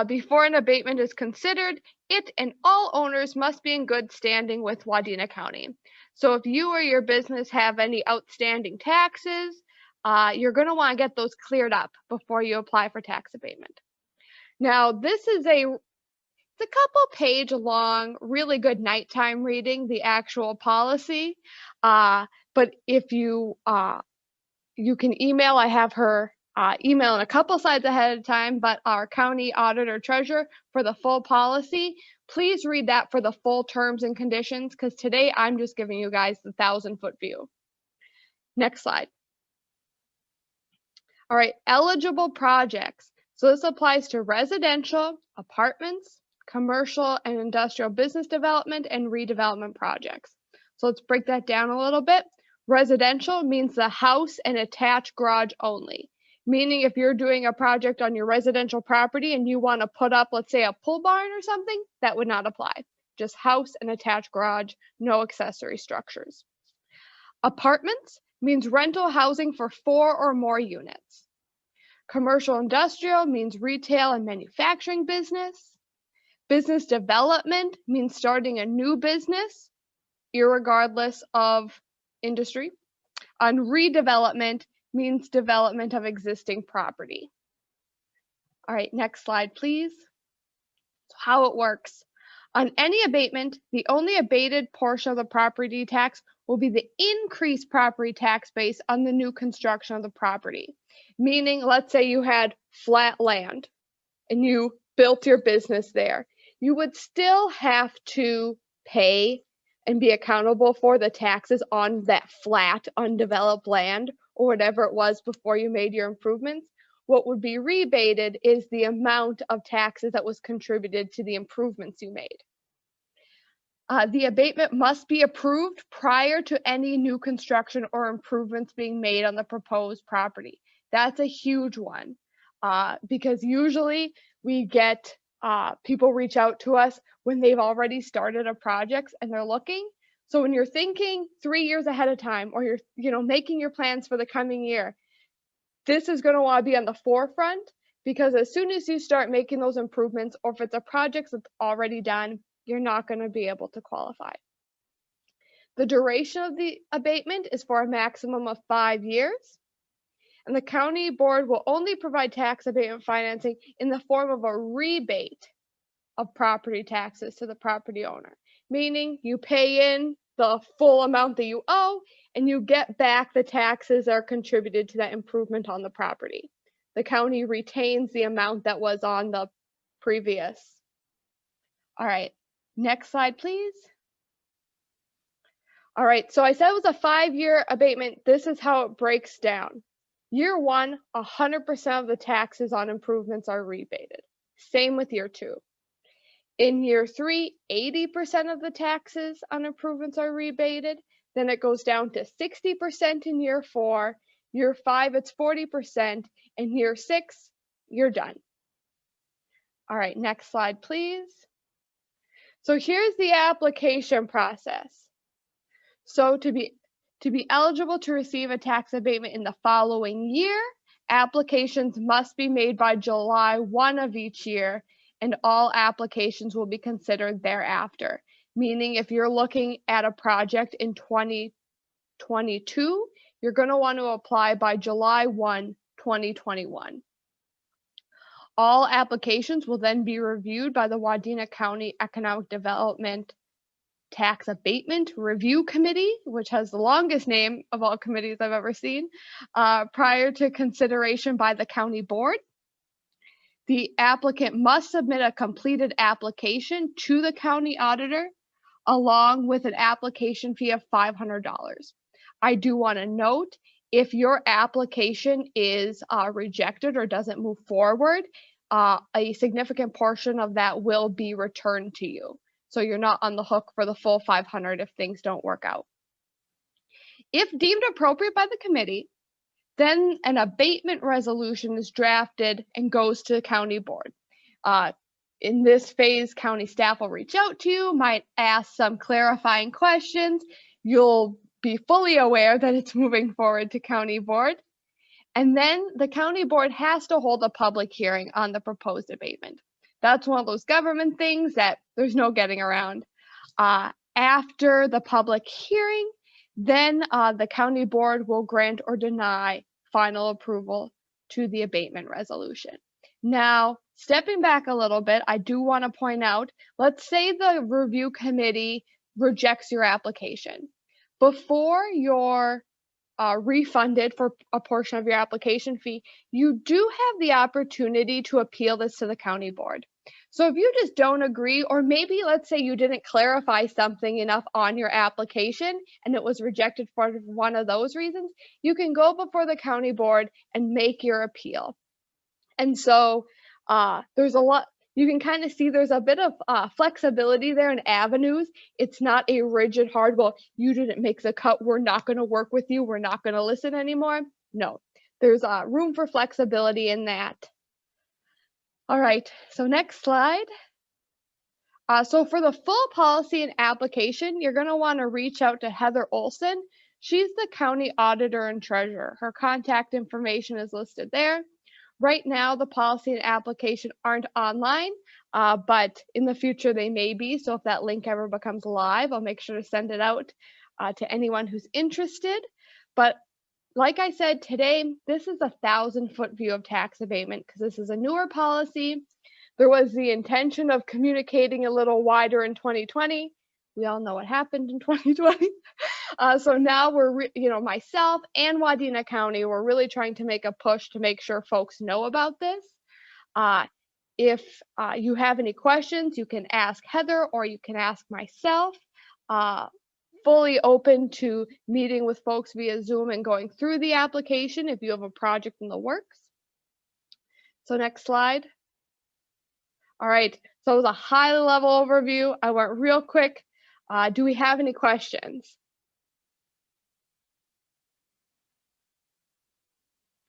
Before an abatement is considered, it and all owners must be in good standing with Wadena County. So if you or your business have any outstanding taxes, you're going to want to get those cleared up before you apply for tax abatement. Now, this is it's a couple page long, really good nighttime reading, the actual policy. But if you can email, I have her email in a couple slides ahead of time, but our county auditor treasurer for the full policy, please read that for the full terms and conditions, because today I'm just giving you guys the 1,000-foot view. Next slide. All right, eligible projects. So this applies to residential, apartments, commercial and industrial business development and redevelopment projects. So let's break that down a little bit. Residential means the house and attached garage only. Meaning if you're doing a project on your residential property and you want to put up, let's say, a pool barn or something, that would not apply. Just house and attached garage, no accessory structures. Apartments means rental housing for 4 or more units. Commercial industrial means retail and manufacturing business. Business development means starting a new business, irregardless of industry. And redevelopment means development of existing property. All right, next slide, please. So how it works. On any abatement, the only abated portion of the property tax will be the increased property tax base on the new construction of the property. Meaning, let's say you had flat land and you built your business there. You would still have to pay and be accountable for the taxes on that flat, undeveloped land or whatever it was before you made your improvements. What would be rebated is the amount of taxes that was contributed to the improvements you made. The abatement must be approved prior to any new construction or improvements being made on the proposed property. That's a huge one because usually we get people reach out to us when they've already started a project and they're looking. So when you're thinking 3 years ahead of time, or you're making your plans for the coming year, this is going to want to be on the forefront, because as soon as you start making those improvements, or if it's a project that's already done, you're not going to be able to qualify. The duration of the abatement is for a maximum of 5 years. And the county board will only provide tax abatement financing in the form of a rebate of property taxes to the property owner, meaning you pay in the full amount that you owe and you get back the taxes that are contributed to that improvement on the property. The county retains the amount that was on the previous. All right, next slide, please. All right, so I said it was a 5-year abatement. This is how it breaks down. Year 1, 100% of the taxes on improvements are rebated. Same with year 2. In year 3, 80% of the taxes on improvements are rebated. Then it goes down to 60% in year 4. Year 5, it's 40%. And year 6, you're done. All right, next slide, please. So here's the application process. So to be eligible to receive a tax abatement in the following year, applications must be made by July 1 of each year, and all applications will be considered thereafter. Meaning if you're looking at a project in 2022, you're going to want to apply by July 1, 2021. All applications will then be reviewed by the Wadena County Economic Development Tax Abatement Review Committee, which has the longest name of all committees I've ever seen, prior to consideration by the county board. The applicant must submit a completed application to the county auditor along with an application fee of $500. I do want to note, if your application is rejected or doesn't move forward, a significant portion of that will be returned to you. So you're not on the hook for the full $500 if things don't work out. If deemed appropriate by the committee, then an abatement resolution is drafted and goes to the county board. In this phase, county staff will reach out to you, might ask some clarifying questions. You'll be fully aware that it's moving forward to county board. And then the county board has to hold a public hearing on the proposed abatement. That's one of those government things that there's no getting around. After the public hearing, then the county board will grant or deny final approval to the abatement resolution. Now, stepping back a little bit, I do want to point out, let's say the review committee rejects your application. Before you're refunded for a portion of your application fee, you do have the opportunity to appeal this to the county board. So if you just don't agree, or maybe let's say you didn't clarify something enough on your application and it was rejected for one of those reasons, you can go before the county board and make your appeal. And so there's a lot, you can kind of see there's a bit of flexibility there and avenues. It's not a rigid, hard, well, you didn't make the cut, we're not going to work with you, we're not going to listen anymore. No, there's room for flexibility in that. All right, so next slide. So for the full policy and application, you're going to want to reach out to Heather Olson. She's the county auditor and treasurer. Her contact information is listed there. Right now, the policy and application aren't online, but in the future they may be. So if that link ever becomes live, I'll make sure to send it out to anyone who's interested. But like I said, today, this is a 1,000-foot view of tax abatement because this is a newer policy. There was the intention of communicating a little wider in 2020. We all know what happened in 2020. So now we're, myself and Wadena County, we're really trying to make a push to make sure folks know about this. If you have any questions, you can ask Heather or you can ask myself. Fully open to meeting with folks via Zoom and going through the application if you have a project in the works. So next slide. All right, so it was a high level overview. I went real quick. Do we have any questions?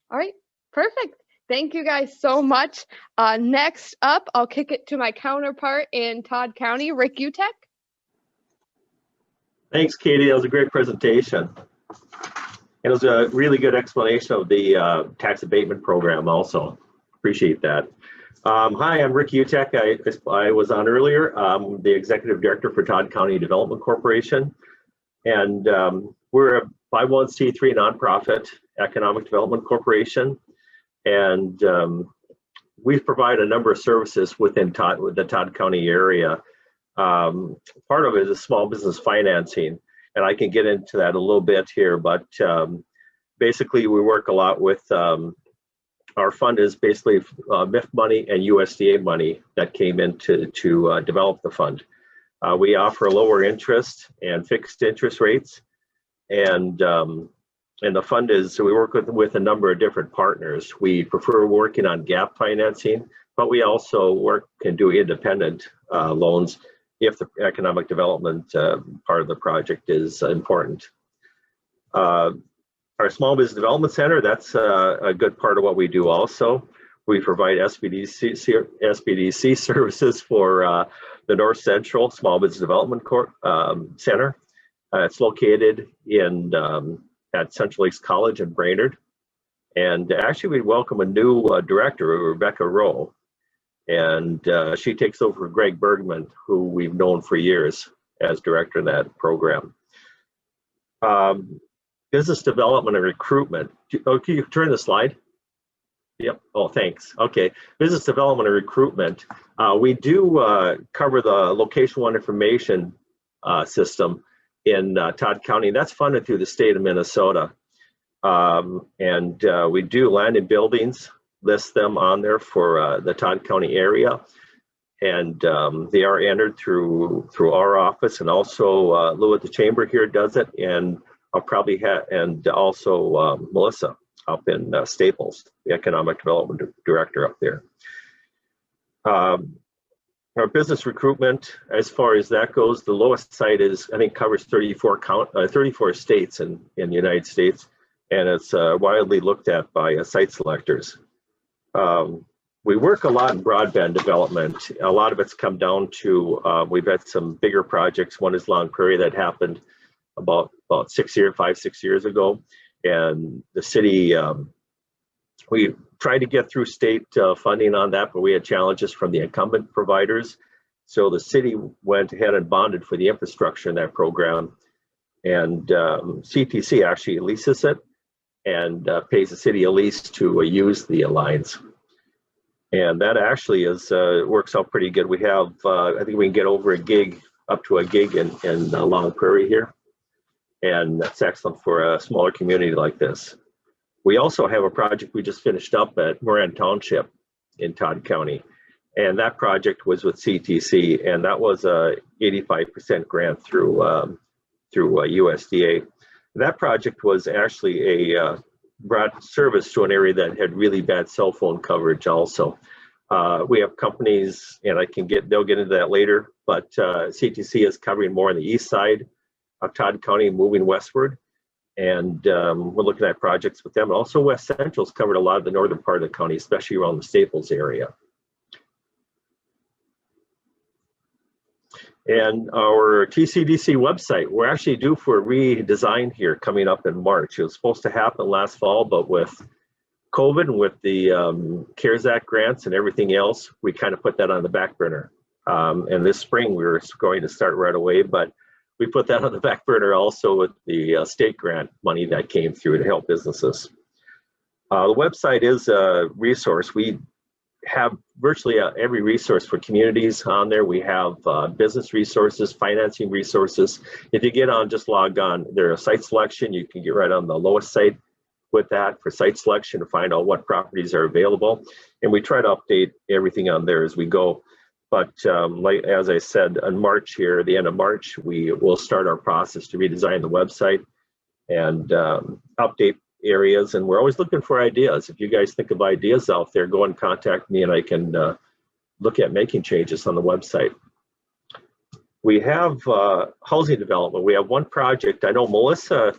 All right, perfect. Thank you guys so much. Next up, I'll kick it to my counterpart in Todd County, Rick Utek. Thanks, Katie. That was a great presentation. It was a really good explanation of the tax abatement program also. Appreciate that. Hi, I'm Rick Utek. I was on earlier. I'm the Executive Director for Todd County Development Corporation. And we're a 501c3 nonprofit economic development corporation. And we provide a number of services within the Todd County area. Part of it is small business financing, and I can get into that a little bit here, but basically we work a lot with, our fund is basically MIF money and USDA money that came in to develop the fund. We offer lower interest and fixed interest rates, and the fund is, so we work with a number of different partners. We prefer working on gap financing, but we also can do independent loans if the economic development part of the project is important. Our Small Business Development Center, that's a good part of what we do also. We provide Sbdc services for the North Central Small Business Development Center. It's located at Central Lakes College in Brainerd. And actually we welcome a new director, Rebecca Rowe. And she takes over Greg Bergman, who we've known for years as director of that program. Business development and recruitment. Oh, can you turn the slide? Yep. Oh, thanks. Okay. Business development and recruitment. We do cover the Location 1 information system in Todd County. That's funded through the state of Minnesota. And we do land and buildings, list them on there for the Todd County area, and they are entered through our office, and also Lou at the chamber here does it, and I'll probably have, and also Melissa up in Staples, the economic development director up there. Our business recruitment, as far as that goes, the lowest site is, I think, covers 34 states in the United States, and it's widely looked at by site selectors. We work a lot in broadband development. A lot of it's come down to, we've had some bigger projects. One is Long Prairie that happened about 5-6 years ago. And the city, we tried to get through state funding on that, but we had challenges from the incumbent providers. So the city went ahead and bonded for the infrastructure in that program. And CTC actually leases it. and pays the city a lease to use the lines. And that actually is works out pretty good. We have, I think we can get over a gig, up to a gig in Long Prairie here. And that's excellent for a smaller community like this. We also have a project we just finished up at Moran Township in Todd County. And that project was with CTC, and that was a 85% grant through USDA. That project was actually brought service to an area that had really bad cell phone coverage also. We have companies, and they'll get into that later, but CTC is covering more on the east side of Todd County, moving westward. And we're looking at projects with them. And also West Central's covered a lot of the northern part of the county, especially around the Staples area. And our TCDC website, we're actually due for a redesign here coming up in March. It was supposed to happen last fall, but with COVID and with the CARES Act grants and everything else, we kind of put that on the back burner. And this spring, we were going to start right away, but we put that on the back burner also with the state grant money that came through to help businesses. The website is a resource. We have virtually every resource for communities on there. We have business resources, financing resources. If you get on, just log on. There's a site selection. You can get right on the lowest site with that for site selection to find out what properties are available. And we try to update everything on there as we go. But like as I said, in March here, the end of March, we will start our process to redesign the website and update areas. And we're always looking for ideas. If you guys think of ideas out there, go and contact me and I can look at making changes on the website. We have housing development. We have one project. I know Melissa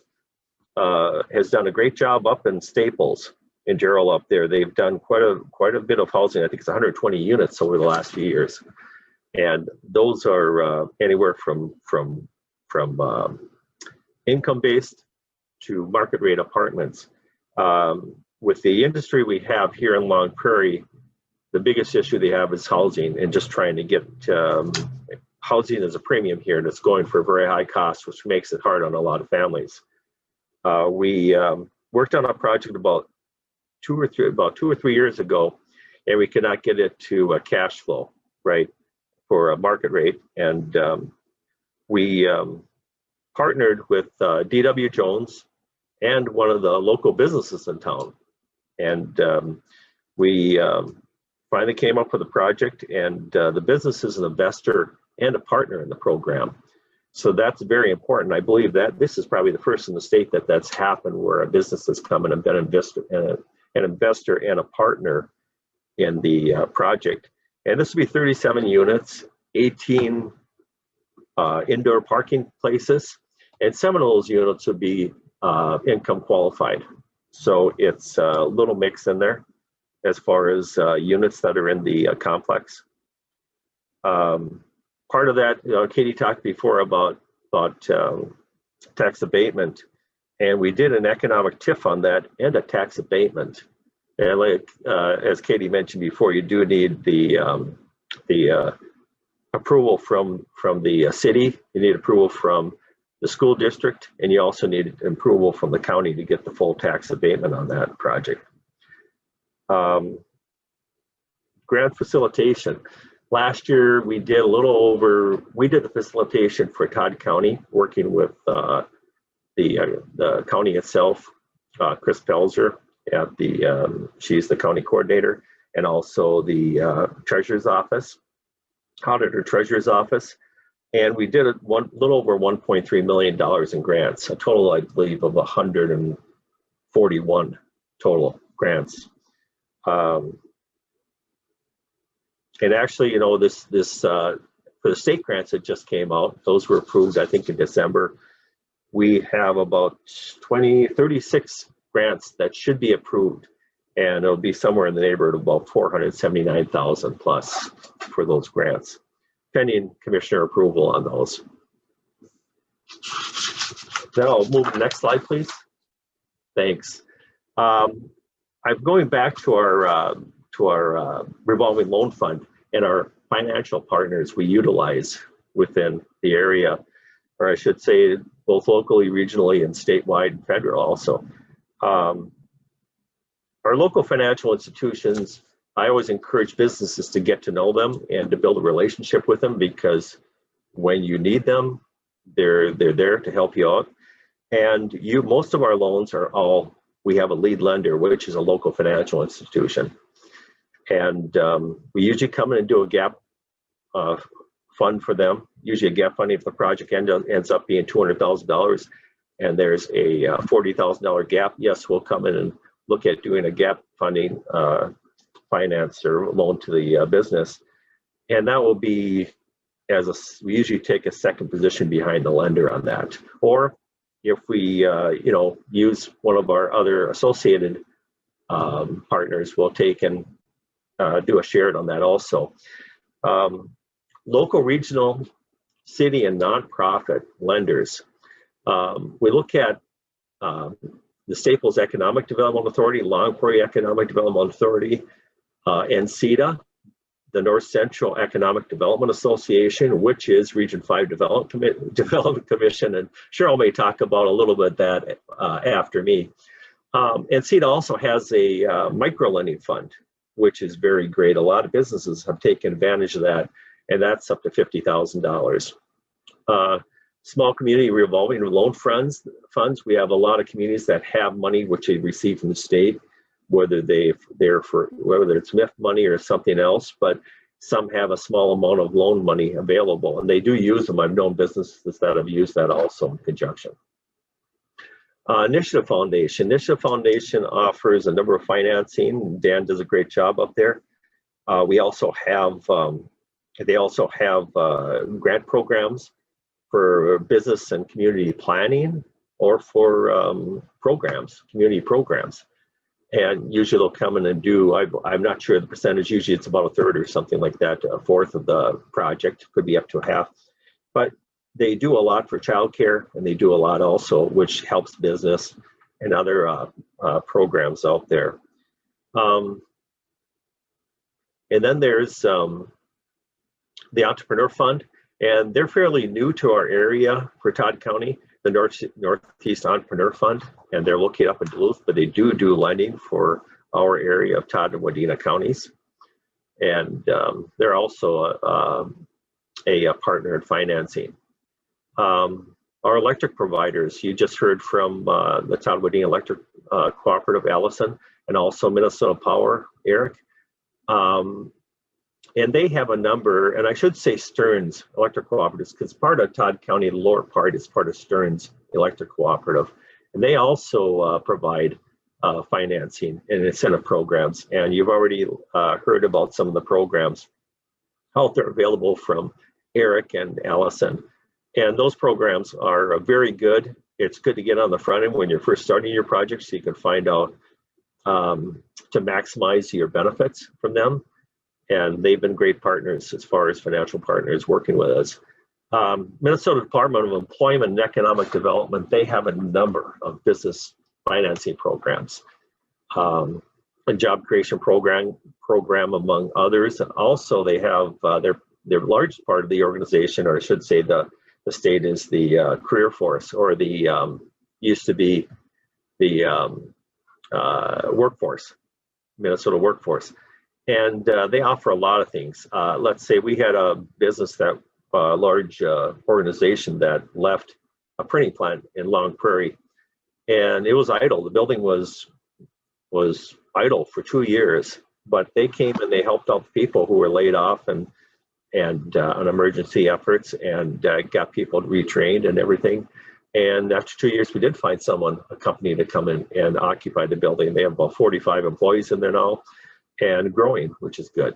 has done a great job up in Staples in Gerald up there. They've done quite a bit of housing. I think it's 120 units over the last few years. And those are anywhere from income-based to market rate apartments. With the industry we have here in Long Prairie, the biggest issue they have is housing and just trying to get housing as a premium here, and it's going for a very high cost, which makes it hard on a lot of families. We worked on a project about two or three years ago, and we could not get it to a cash flow, right, for a market rate. And we partnered with D.W. Jones and one of the local businesses in town. And we finally came up with a project, and the business is an investor and a partner in the program. So that's very important. I believe that this is probably the first in the state that's happened, where a business has come in and been an investor and a partner in the project. And this will be 37 units, 18 indoor parking places, and some of those units will be income qualified. So it's a little mix in there as far as units that are in the complex. Part of that, Katie talked before about tax abatement, and we did an economic TIF on that and a tax abatement. And like as Katie mentioned before, you do need the approval from the city. You need approval from the school district, and you also need approval from the county to get the full tax abatement on that project. Grant facilitation. Last year, we did the facilitation for Todd County, working with the county itself, Chris Pelzer at she's the county coordinator, and also the treasurer's office, auditor treasurer's office. And we did little over $1.3 million in grants, a total, I believe, of 141 total grants. And actually, this for the state grants that just came out, those were approved, I think, in December. We have about 36 grants that should be approved, and it'll be somewhere in the neighborhood of about 479,000 plus for those grants, pending commissioner approval on those. Then I'll move to the next slide, please. Thanks. I'm going back to our revolving loan fund and our financial partners we utilize within the area, or I should say both locally, regionally, and statewide and federal also. Our local financial institutions, I always encourage businesses to get to know them and to build a relationship with them, because when you need them, they're there to help you out. And most of our loans are all, we have a lead lender, which is a local financial institution. And we usually come in and do a gap fund for them. Usually a gap funding if the project ends up being $200,000 and there's a $40,000 gap. Yes, we'll come in and look at doing a gap funding finance or loan to the business. And that will be we usually take a second position behind the lender on that. Or if we use one of our other associated partners, we'll take and do a shared on that also. Local, regional, city, and nonprofit lenders. We look at the Staples Economic Development Authority, Long Prairie Economic Development Authority, and CEDA, the North Central Economic Development Association, which is Region 5 Development Commission, and Cheryl may talk about a little bit that after me. And CEDA also has a micro-lending fund, which is very great. A lot of businesses have taken advantage of that, and that's up to $50,000. Small community revolving loan funds. We have a lot of communities that have money which they receive from the state, whether it's MIF money or something else, but some have a small amount of loan money available, and they do use them. I've known businesses that have used that also in conjunction. Initiative Foundation. Initiative Foundation offers a number of financing. Dan does a great job up there. They also have grant programs for business and community planning, or for community programs. And usually they'll come in and do, I'm not sure the percentage, usually it's about a third or something like that, a fourth of the project, could be up to a half. But they do a lot for childcare, and they do a lot also, which helps business and other programs out there. And then there's the Entrepreneur Fund, and they're fairly new to our area for Todd County, the Northeast Entrepreneur Fund, and they're located up in Duluth, but they do lending for our area of Todd and Wadena counties. And they're also a partner in financing. Our electric providers, you just heard from the Todd Wadena Electric Cooperative, Allison, and also Minnesota Power, Eric. And they have a number, and I should say Stearns Electric Cooperatives, because part of Todd County, the lower part is part of Stearns Electric Cooperative. And they also provide financing and incentive programs. And you've already heard about some of the programs out there available from Eric and Allison. And those programs are very good. It's good to get on the front end when you're first starting your project, so you can find out to maximize your benefits from them. And they've been great partners as far as financial partners working with us. Minnesota Department of Employment and Economic Development, they have a number of business financing programs, a job creation program among others. And also they have their largest part of the organization, or I should say the state, is the career force, or the used to be the workforce, Minnesota workforce. And they offer a lot of things. Let's say we had a business that large organization that left a printing plant in Long Prairie, and it was idle. The building was idle for 2 years, but they came and they helped out people who were laid off and on emergency efforts, and got people retrained and everything. And after 2 years, we did find a company to come in and occupy the building. They have about 45 employees in there now, and growing, which is good.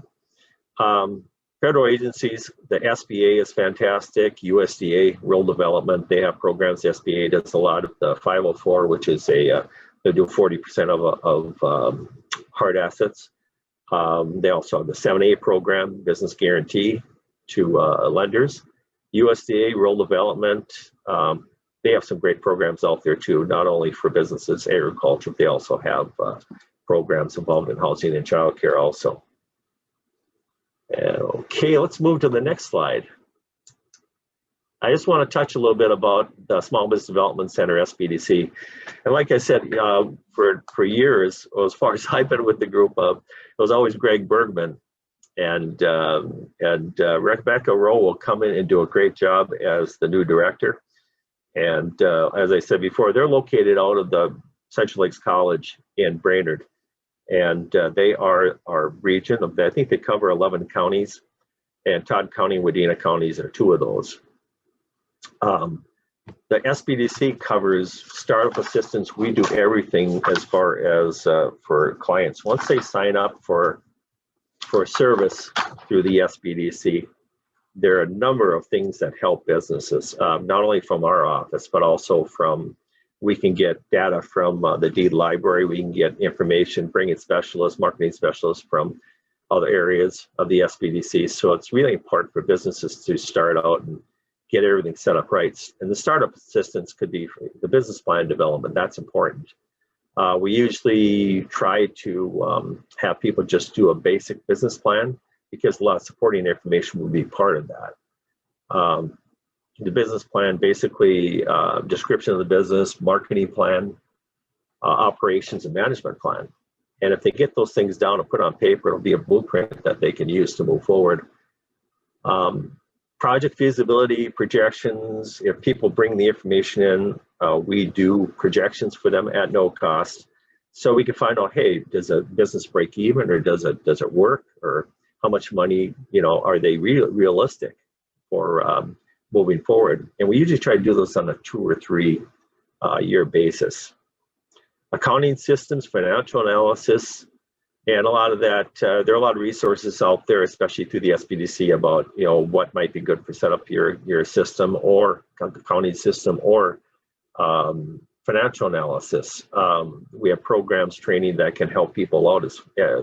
Federal agencies, the SBA is fantastic. USDA, Rural Development, they have programs. The SBA does a lot of the 504, which is they do 40% of hard assets. They also have the 7A program, Business Guarantee to lenders. USDA, Rural Development, they have some great programs out there too, not only for businesses, agriculture, they also have programs involved in housing and childcare also. Okay, let's move to the next slide. I just want to touch a little bit about the Small Business Development Center, SBDC. And like I said, for years, or as far as I've been with the group, it was always Greg Bergman. And Rebecca Rowe will come in and do a great job as the new director. And as I said before, they're located out of the Central Lakes College in Brainerd. And they are our region. I think they cover 11 counties. And Todd County and Wadena counties are 2 of those. The SBDC covers startup assistance. We do everything as far as for clients. Once they sign up for service through the SBDC, there are a number of things that help businesses, not only from our office, but also from, we can get data from the deed library, we can get information, bring in specialists, marketing specialists from other areas of the SBDC. So it's really important for businesses to start out and get everything set up right. And the startup assistance could be the business plan development. That's important. We usually try to have people just do a basic business plan because a lot of supporting information will be part of that. The business plan, basically description of the business, marketing plan, operations and management plan. And if they get those things down and put on paper, it'll be a blueprint that they can use to move forward. Project feasibility, projections, if people bring the information in, we do projections for them at no cost. So we can find out, hey, does a business break even, or does it work, or how much money, are they realistic for moving forward? And we usually try to do this on a 2 or 3 year basis. Accounting systems, financial analysis, and a lot of that, there are a lot of resources out there, especially through the SBDC, about what might be good for set up your system or accounting system or financial analysis. We have programs, training that can help people out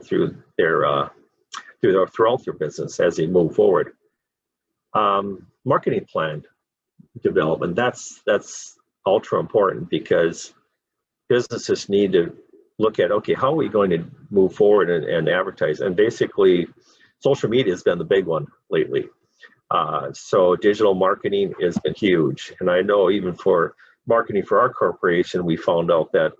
through throughout their business as they move forward. Marketing plan development, that's ultra important, because businesses need to look at, okay, how are we going to move forward and advertise? And basically, social media has been the big one lately. So digital marketing has been huge. And I know even for marketing for our corporation, we found out that,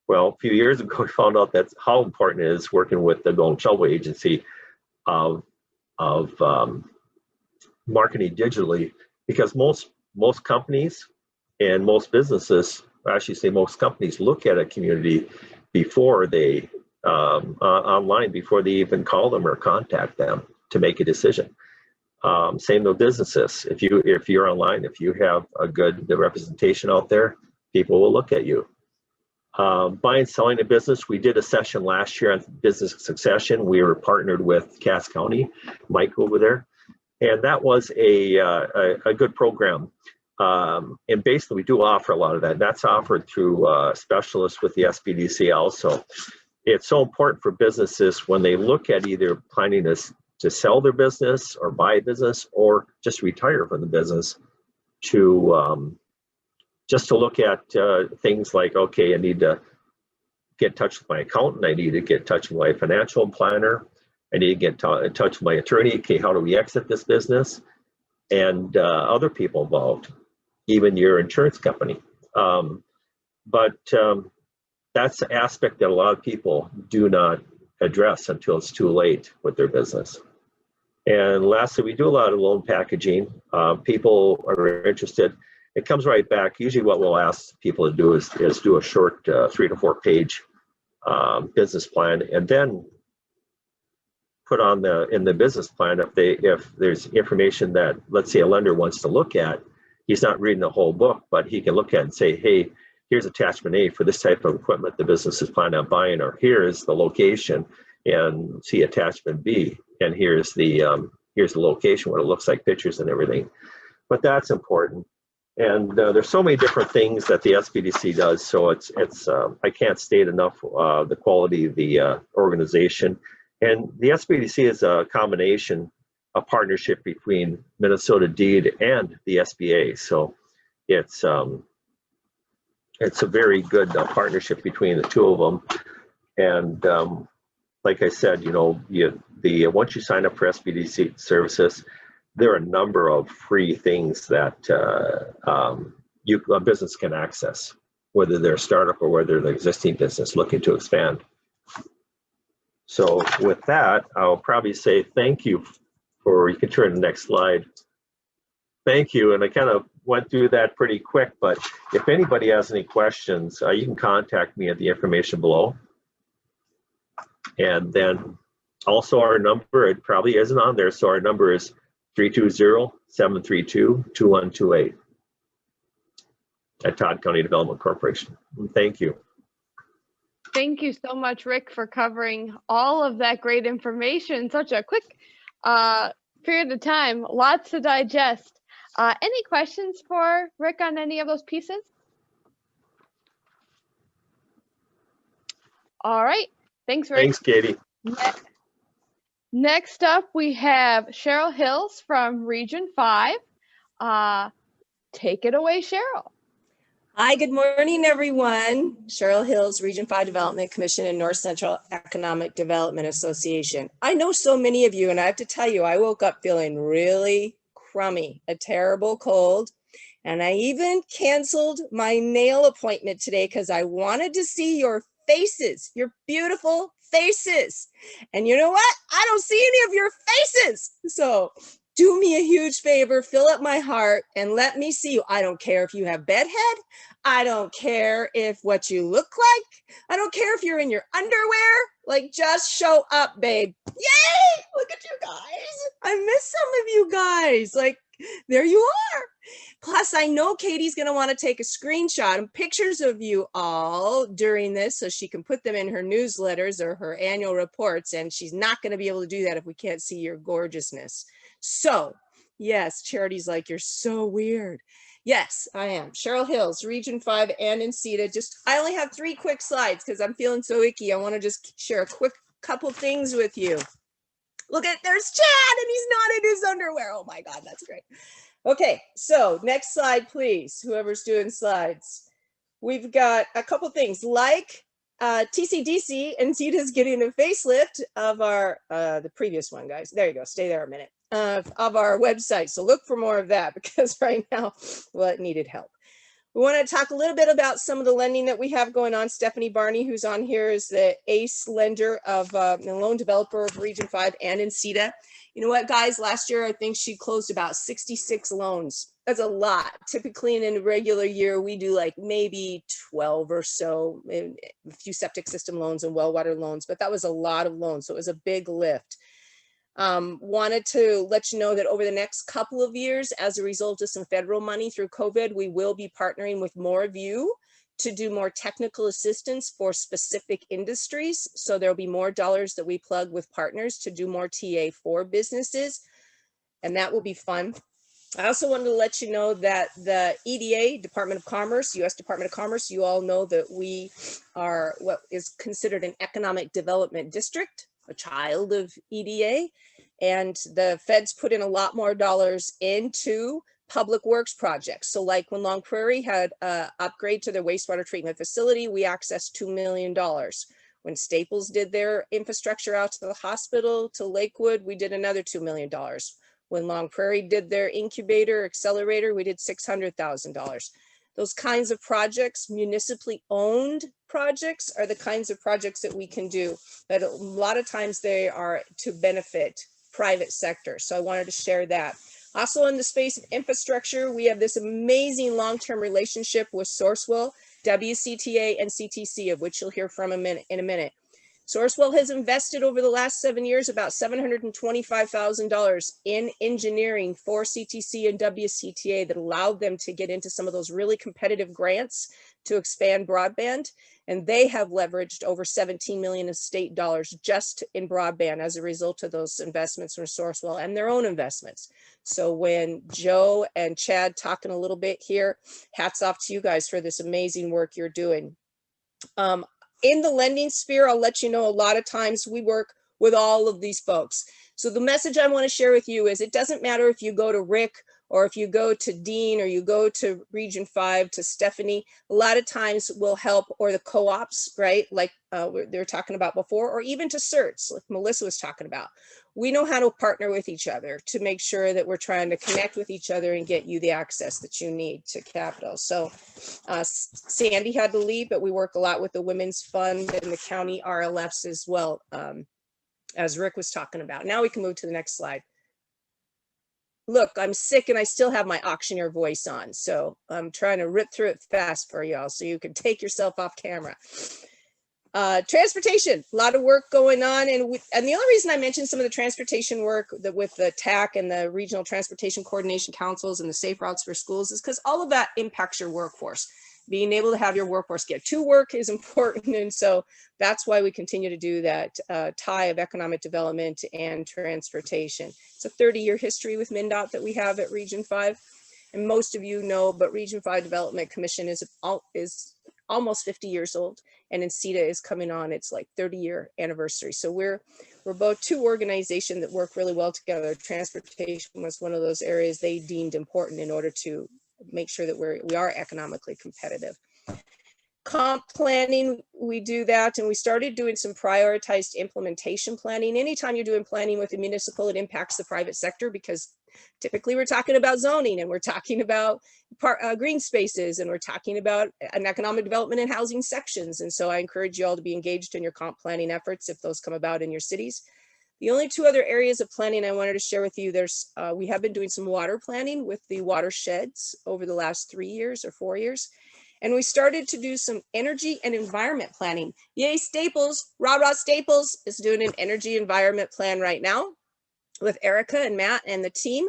well, a few years ago, we found out that's how important it is working with the Golden Shovel Agency of marketing digitally, because most companies and most businesses, I should say most companies, look at a community before they online, before they even call them or contact them to make a decision. Same with businesses. If you're online, if you have a good representation out there, people will look at you. Buying, selling a business. We did a session last year on business succession. We were partnered with Cass County, Mike over there, and that was a good program. And basically, we do offer a lot of that. That's offered through specialists with the SBDC also. It's so important for businesses when they look at either planning to sell their business or buy a business or just retire from the business, to just to look at things like, okay, I need to get in touch with my accountant. I need to get in touch with my financial planner. I need to get in touch with my attorney. Okay, how do we exit this business? And other people involved, even your insurance company. But that's the aspect that a lot of people do not address until it's too late with their business. And lastly, we do a lot of loan packaging. People are interested. It comes right back. Usually what we'll ask people to do is do a short 3 to 4 page business plan, and then put on in the business plan, if there's information that, let's say, a lender wants to look at, he's not reading the whole book, but he can look at it and say, hey, here's attachment A for this type of equipment the business is planning on buying, or here's the location, and see attachment B, and here's the location, what it looks like, pictures and everything. But that's important. And there's so many different things that the SBDC does, so it's I can't state enough the quality of the organization. And the SBDC is a combination, a partnership between Minnesota Deed and the SBA. So it's a very good partnership between the two of them. And like I said, once you sign up for SBDC services, there are a number of free things that a business can access, whether they're a startup or whether they're an existing business looking to expand. So with that, I'll probably say thank you for, you can turn to the next slide. Thank you, and I kind of went through that pretty quick, but if anybody has any questions, you can contact me at the information below. And then also our number, it probably isn't on there, so our number is 320-732-2128 at Todd County Development Corporation. And thank you. Thank you so much, Rick, for covering all of that great information in such a quick period of time. Lots to digest. Any questions for Rick on any of those pieces? All right. Thanks, Rick. Thanks, Katie. Next up, we have Cheryl Hills from Region 5. Take it away, Cheryl. Hi, good morning, everyone. Cheryl Hills, Region 5 Development Commission and North Central Economic Development Association. I know so many of you, and I have to tell you, I woke up feeling really crummy, a terrible cold. And I even canceled my nail appointment today because I wanted to see your faces, your beautiful faces. And you know what? I don't see any of your faces. So do me a huge favor, fill up my heart and let me see you. I don't care if you have bedhead. I don't care if what you look like. I don't care if you're in your underwear. Like, just show up, babe. Yay! Look at you guys. I miss some of you guys. Like, there you are. Plus, I know Katie's going to want to take a screenshot and pictures of you all during this so she can put them in her newsletters or her annual reports. And she's not going to be able to do that if we can't see your gorgeousness. So, yes, Charity's like, you're so weird. Yes, I am. Cheryl Hills, Region 5 and Unceda. I only have 3 quick slides because I'm feeling so icky. I want to just share a quick couple things with you. Look at, there's Chad and he's not in his underwear. Oh my God, that's great. Okay, so next slide, please. Whoever's doing slides. We've got a couple things like TCDC, Unceda's getting a facelift of our, the previous one, guys. There you go, stay there a minute. Of our website. So look for more of that because right now, well, it needed help. We want to talk a little bit about some of the lending that we have going on. Stephanie Barney, who's on here, is the ACE lender of the loan developer of Region 5 and Unceda. You know what, guys? Last year, I think she closed about 66 loans. That's a lot. Typically in a regular year, we do like maybe 12 or so, a few septic system loans and well water loans, but that was a lot of loans. So it was a big lift. Wanted to let you know that over the next couple of years, as a result of some federal money through COVID, we will be partnering with more of you to do more technical assistance for specific industries. So there'll be more dollars that we plug with partners to do more TA for businesses, and that will be fun. I also wanted to let you know that the EDA, Department of Commerce, U.S. Department of Commerce, you all know that we are what is considered an economic development district, a child of EDA, and the feds put in a lot more dollars into public works projects. So like when Long Prairie had an upgrade to their wastewater treatment facility, we accessed $2 million. When Staples did their infrastructure out to the hospital, to Lakewood, we did another $2 million. When Long Prairie did their incubator accelerator, we did $600,000. Those kinds of projects, municipally owned projects, are the kinds of projects that we can do. But a lot of times they are to benefit private sector. So I wanted to share that. Also in the space of infrastructure, we have this amazing long-term relationship with Sourcewell, WCTA, and CTC, of which you'll hear from in a minute. Sourcewell has invested over the last 7 years about $725,000 in engineering for CTC and WCTA that allowed them to get into some of those really competitive grants to expand broadband. And they have leveraged over $17 million in state dollars just in broadband as a result of those investments from Sourcewell and their own investments. So when Joe and Chad talking a little bit here, hats off to you guys for this amazing work you're doing. In the lending sphere, I'll let you know a lot of times we work with all of these folks. So the message I want to share with you is it doesn't matter if you go to Rick or if you go to Dean or you go to Region 5 to Stephanie, a lot of times will help, or the co-ops, right? Like they were talking about before, or even to CERTs, like Melissa was talking about. We know how to partner with each other to make sure that we're trying to connect with each other and get you the access that you need to capital. So Sandy had to leave, but we work a lot with the Women's Fund and the county RLFs as well, as Rick was talking about. Now we can move to the next slide. Look, I'm sick and I still have my auctioneer voice on, so I'm trying to rip through it fast for y'all so you can take yourself off camera. Transportation, a lot of work going on, and the only reason I mentioned some of the transportation work with the TAC and the Regional Transportation Coordination Councils and the Safe Routes for Schools is because all of that impacts your workforce. Being able to have your workforce get to work is important, and so that's why we continue to do that tie of economic development and transportation. It's a 30-year history with MnDOT that we have at Region 5, and most of you know, but Region 5 Development Commission is almost 50 years old, and Usda is coming on its like 30-year anniversary. So we're both two organizations that work really well together. Transportation was one of those areas they deemed important in order to make sure that we are economically competitive. Comp planning, we do that, and we started doing some prioritized implementation planning. Anytime you're doing planning with a municipal, it impacts the private sector because typically we're talking about zoning, and we're talking about green spaces, and we're talking about an economic development and housing sections. And so I encourage you all to be engaged in your comp planning efforts if those come about in your cities. The only two other areas of planning I wanted to share with you, we have been doing some water planning with the watersheds over the last 3 years or 4 years. And we started to do some energy and environment planning. Yay, Staples, rah, rah, Staples is doing an energy environment plan right now with Erica and Matt and the team.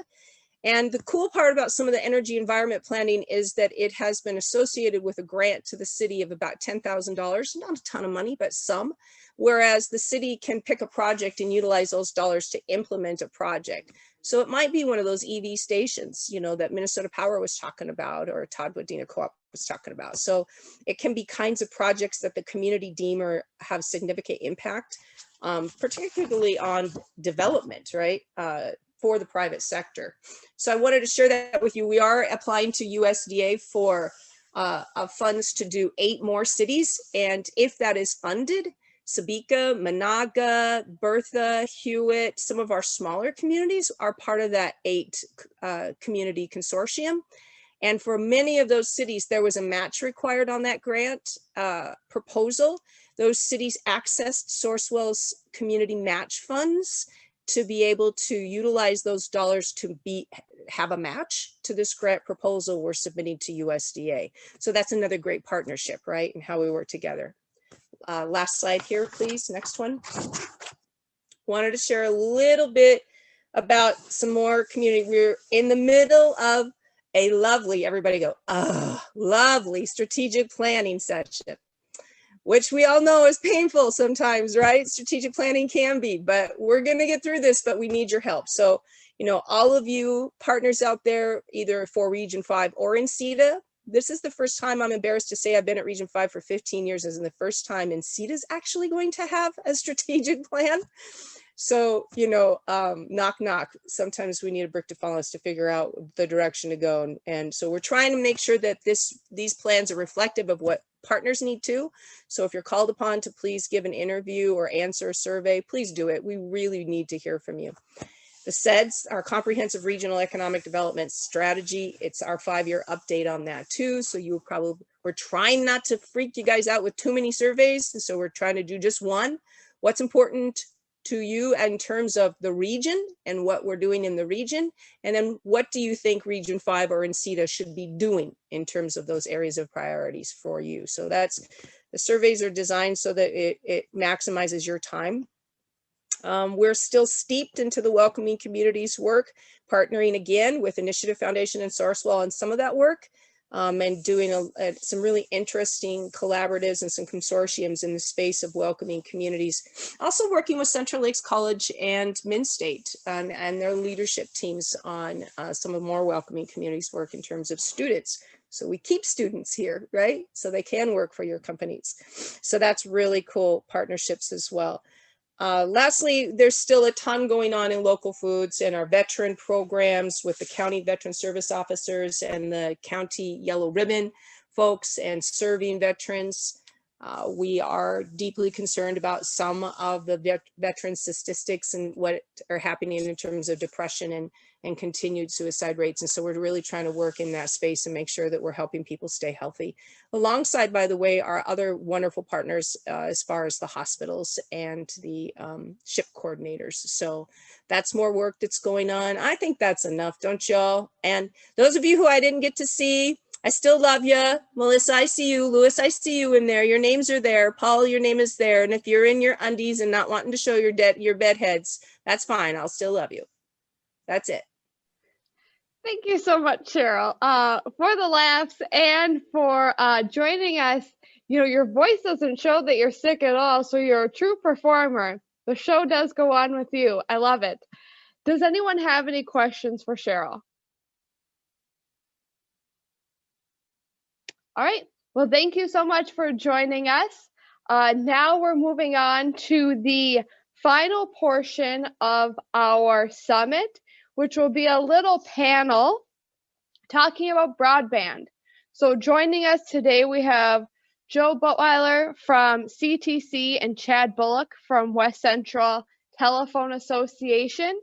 And the cool part about some of the energy environment planning is that it has been associated with a grant to the city of about $10,000, not a ton of money, but some, whereas the city can pick a project and utilize those dollars to implement a project. So it might be one of those Eevee stations, you know, that Minnesota Power was talking about, or Todd Wadena Co-op was talking about. So it can be kinds of projects that the community deem or have significant impact, particularly on development, right? For the private sector. So I wanted to share that with you. We are applying to USDA for funds to do 8 more cities. And if that is funded, Sabika, Monaga, Bertha, Hewitt, some of our smaller communities are part of that 8 community consortium. And for many of those cities, there was a match required on that grant proposal. Those cities accessed Sourcewell's community match funds to be able to utilize those dollars to have a match to this grant proposal we're submitting to USDA. So that's another great partnership, right? And how we work together. Last slide here, please. Next one. Wanted to share a little bit about some more community. We're in the middle of a lovely, everybody go, lovely strategic planning session, which we all know is painful sometimes, right? Strategic planning can be, but we're going to get through this, but we need your help. So, you know, all of you partners out there, either for Region 5 or in CETA, this is the first time, I'm embarrassed to say, I've been at Region 5 for 15 years. This is the first time in CETA is actually going to have a strategic plan. So, you know, knock, knock. Sometimes we need a brick to follow us to figure out the direction to go. And so we're trying to make sure that these plans are reflective of what partners need to. So if you're called upon to please give an interview or answer a survey, please do it. We really need to hear from you. The SEDS, our Comprehensive Regional Economic Development Strategy, it's our 5-year update on that too. So we're trying not to freak you guys out with too many surveys. And so we're trying to do just one. What's important to you in terms of the region and what we're doing in the region, and then what do you think Region 5 or in CETA should be doing in terms of those areas of priorities for you. So that's, the surveys are designed so that it maximizes your time. We're still steeped into the welcoming communities work, partnering again with Initiative Foundation and Sourcewell on some of that work. And doing some really interesting collaboratives and some consortiums in the space of welcoming communities. Also working with Central Lakes College and MnState and their leadership teams on some of more welcoming communities work in terms of students. So we keep students here, right? So they can work for your companies. So that's really cool partnerships as well. Lastly, there's still a ton going on in local foods and our veteran programs with the county veteran service officers and the county yellow ribbon folks and serving veterans. We are deeply concerned about some of the veteran statistics and what are happening in terms of depression and continued suicide rates. And so we're really trying to work in that space and make sure that we're helping people stay healthy. Alongside, by the way, our other wonderful partners as far as the hospitals and the SHIP coordinators. So that's more work that's going on. I think that's enough, don't y'all? And those of you who I didn't get to see, I still love you. Melissa, I see you. Louis, I see you in there. Your names are there. Paul, your name is there. And if you're in your undies and not wanting to show your bed heads, that's fine. I'll still love you. That's it. Thank you so much, Cheryl, for the laughs and for joining us. You know, your voice doesn't show that you're sick at all, so you're a true performer. The show does go on with you. I love it. Does anyone have any questions for Cheryl? All right. Well, thank you so much for joining us. Now we're moving on to the final portion of our summit, which will be a little panel talking about broadband. So joining us today, we have Joe Bottweiler from CTC and Chad Bullock from West Central Telephone Association.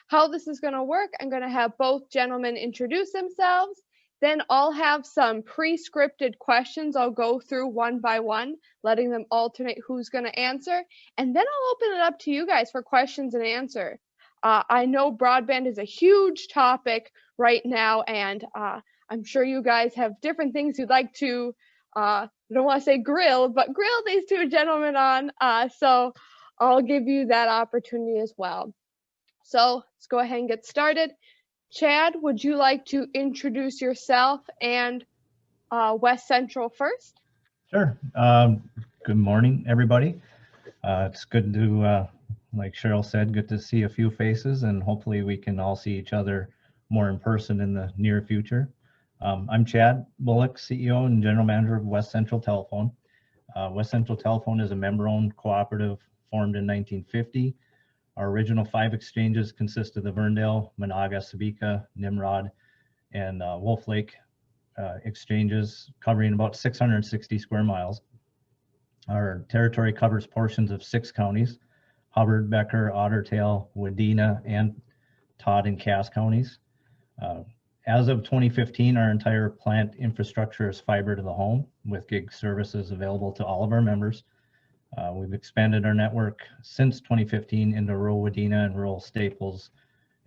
How this is going to work, I'm going to have both gentlemen introduce themselves. Then I'll have some pre-scripted questions I'll go through one by one, letting them alternate who's going to answer. And then I'll open it up to you guys for questions and answer. I know broadband is a huge topic right now, and I'm sure you guys have different things you'd like to, I don't want to say grill these two gentlemen on. So I'll give you that opportunity as well. So let's go ahead and get started. Chad, would you like to introduce yourself and West Central first? Sure. Good morning, everybody. It's good to, like Cheryl said, good to see a few faces, and hopefully we can all see each other more in person in the near future. I'm Chad Bullock, CEO and General Manager of West Central Telephone. West Central Telephone is a member-owned cooperative formed in 1950. Our original 5 exchanges consist of the Verndale, Monaga, Sabika, Nimrod, and Wolf Lake exchanges, covering about 660 square miles. Our territory covers portions of 6 counties: Hubbard, Becker, Otter Tail, Wadena, and Todd and Cass counties. As of 2015, our entire plant infrastructure is fiber to the home, with gig services available to all of our members. We've expanded our network since 2015 into rural Wadena and rural Staples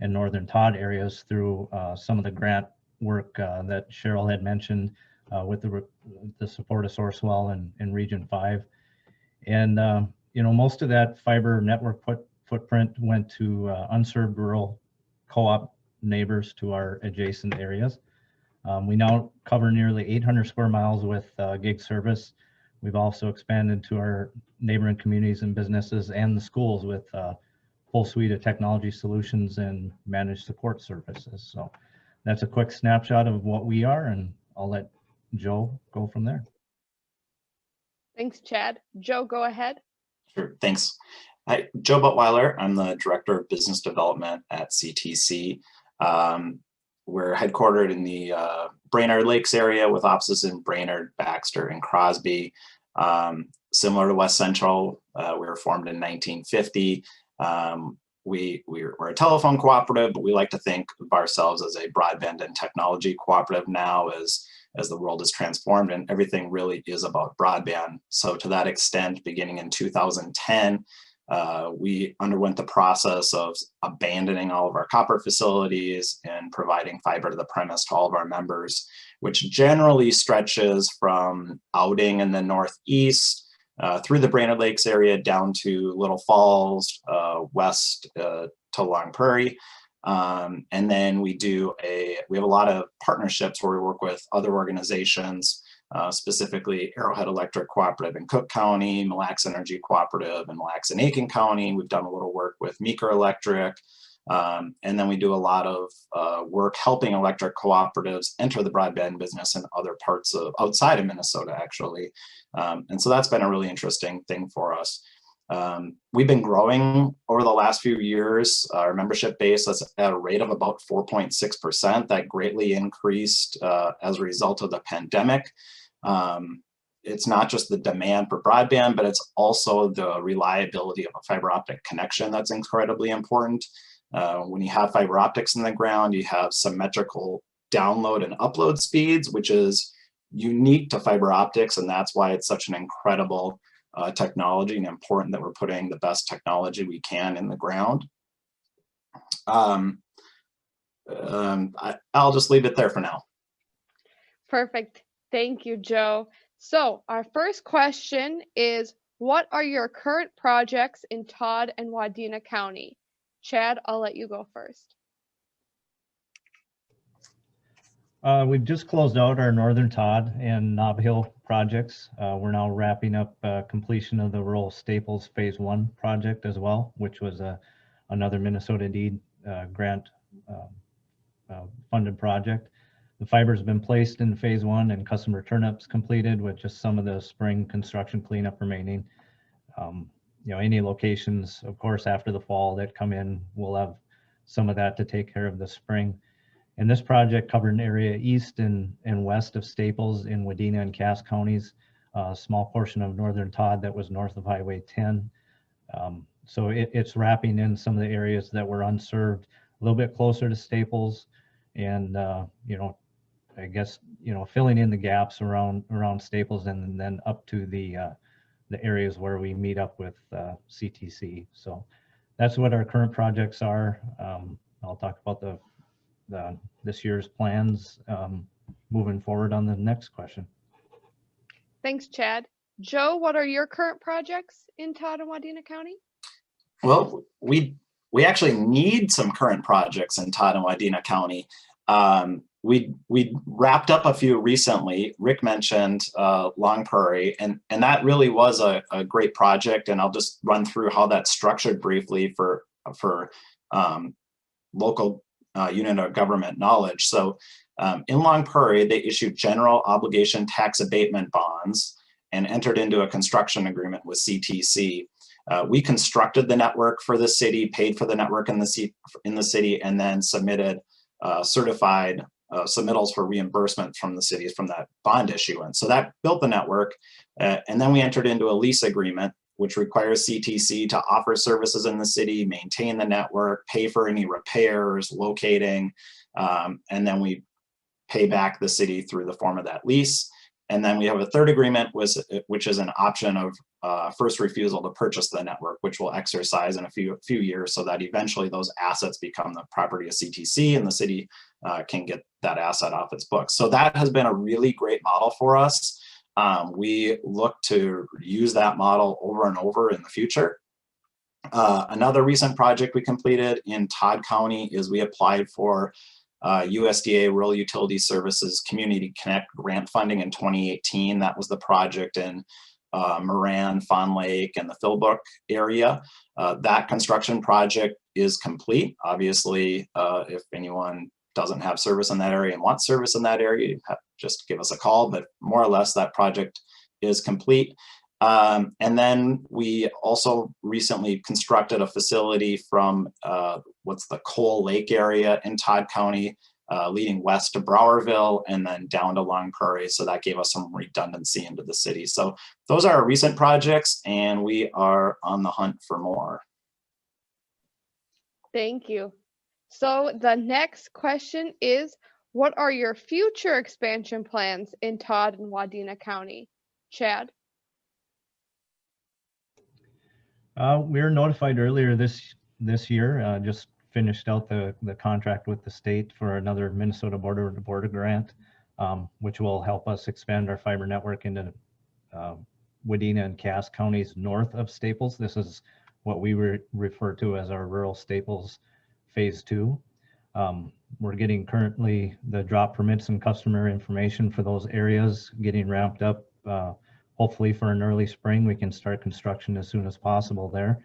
and northern Todd areas through some of the grant work that Cheryl had mentioned with the support of Sourcewell in Region 5. And you know, most of that fiber network footprint went to unserved rural co-op neighbors to our adjacent areas. We now cover nearly 800 square miles with gig service. We've also expanded to our neighboring communities and businesses and the schools with a full suite of technology solutions and managed support services. So that's a quick snapshot of what we are, and I'll let Joe go from there. Thanks, Chad. Joe, go ahead. Sure, thanks. Hi, Joe Bottweiler. I'm the Director of Business Development at CTC. We're headquartered in the Brainerd Lakes area with offices in Brainerd, Baxter, and Crosby. Similar to West Central, we were formed in 1950. We're a telephone cooperative, but we like to think of ourselves as a broadband and technology cooperative now as the world is transformed and everything really is about broadband. So to that extent, beginning in 2010, we underwent the process of abandoning all of our copper facilities and providing fiber to the premise to all of our members, which generally stretches from Outing in the northeast through the Brainerd Lakes area down to Little Falls, west to Long Prairie. And then we have a lot of partnerships where we work with other organizations, specifically Arrowhead Electric Cooperative in Cook County, Mille Lacs Energy Cooperative in Mille Lacs and Aiken County. We've done a little work with Meeker Electric. And then we do a lot of work helping electric cooperatives enter the broadband business in other parts of outside of Minnesota, actually. And so that's been a really interesting thing for us. We've been growing over the last few years. Our membership base is at a rate of about 4.6%. That greatly increased as a result of the pandemic. It's not just the demand for broadband, but it's also the reliability of a fiber optic connection that's incredibly important. When you have fiber optics in the ground, you have symmetrical download and upload speeds, which is unique to fiber optics, and that's why it's such an incredible technology and important that we're putting the best technology we can in the ground. I'll just leave it there for now. Perfect. Thank you, Joe. So our first question is, what are your current projects in Todd and Wadena County? Chad, I'll let you go first. We've just closed out our Northern Todd and Nob Hill projects. We're now wrapping up completion of the rural Staples Phase 1 project as well, which was another Minnesota DEED grant funded project. The fiber has been placed in Phase 1 and customer turnups completed, with just some of the spring construction cleanup remaining. Any locations, of course, after the fall that come in, we'll have some of that to take care of this spring. And this project covered an area east and west of Staples in Wadena and Cass counties, a small portion of Northern Todd that was north of Highway 10. So it's wrapping in some of the areas that were unserved, a little bit closer to Staples, and I guess filling in the gaps around Staples, and then up to the areas where we meet up with CTC. So that's what our current projects are. I'll talk about this year's plans moving forward on the next question. Thanks, Chad. Joe, what are your current projects in Todd and Wadena County? Well, we actually need some current projects in Todd and Wadena County. We wrapped up a few recently. Rick mentioned Long Prairie, and that really was a great project, and I'll just run through how that's structured briefly for local unit of government knowledge. So in Long Prairie, they issued general obligation tax abatement bonds and entered into a construction agreement with CTC. We constructed the network for the city, paid for the network in the city, and then submitted certified submittals for reimbursement from the cities from that bond issuance. So that built the network. And then we entered into a lease agreement, which requires CTC to offer services in the city, maintain the network, pay for any repairs, locating, and then we pay back the city through the form of that lease. And then we have a third agreement, which is an option of first refusal to purchase the network, which we'll exercise in a few years, so that eventually those assets become the property of CTC and the city can get that asset off its books. So that has been a really great model for us. We look to use that model over and over in the future. Another recent project we completed in Todd County is we applied for USDA Rural Utility Services Community Connect grant funding in 2018. That was the project in Moran, Fawn Lake, and the Philbrook area. That construction project is complete. Obviously, if anyone doesn't have service in that area and wants service in that area, just give us a call, but more or less that project is complete. And then we also recently constructed a facility from what's the Coal Lake area in Todd County, leading west to Browerville and then down to Long Prairie. So that gave us some redundancy into the city. So those are our recent projects, and we are on the hunt for more. Thank you. So the next question is, what are your future expansion plans in Todd and Wadena County? Chad? We were notified earlier this year, just finished out the contract with the state for another Minnesota border-to-border grant, which will help us expand our fiber network into Wadena and Cass counties north of Staples. This is what we refer to as our rural Staples Phase 2. We're getting currently the drop permits and customer information for those areas getting ramped up. Hopefully for an early spring, we can start construction as soon as possible there.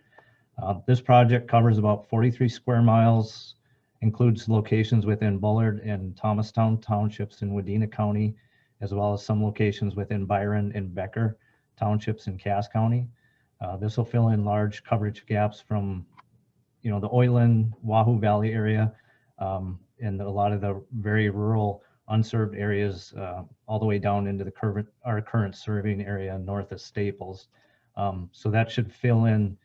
This project covers about 43 square miles, includes locations within Bullard and Thomastown townships in Wadena County, as well as some locations within Byron and Becker townships in Cass County. This will fill in large coverage gaps from, the Oiland, Wahoo Valley area, and a lot of the very rural, unserved areas, all the way down into our current serving area north of Staples. So that should fill in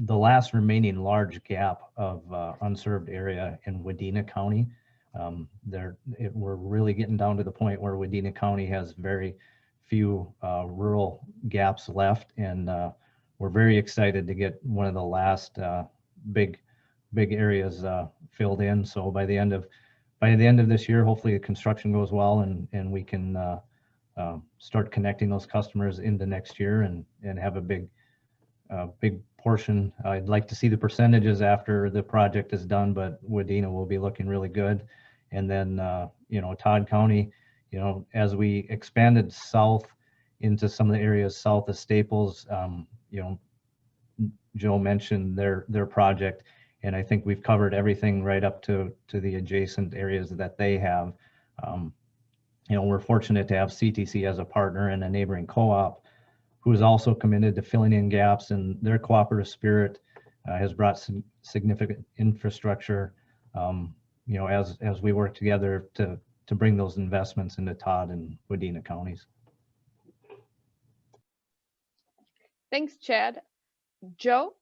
the last remaining large gap of unserved area in Wadena County. We're really getting down to the point where Wadena County has very few rural gaps left, and we're very excited to get one of the last big areas filled in. So by the end of this year, hopefully the construction goes well, and we can start connecting those customers into next year and have a big portion. I'd like to see the percentages after the project is done, but Wadena will be looking really good. And then Todd County, as we expanded south into some of the areas south of Staples, Joe mentioned their project, and I think we've covered everything right up to the adjacent areas that they have. We're fortunate to have CTC as a partner and a neighboring co-op who is also committed to filling in gaps, and their cooperative spirit has brought some significant infrastructure, as we work together to bring those investments into Todd and Wadena counties. Thanks, Chad. Joe,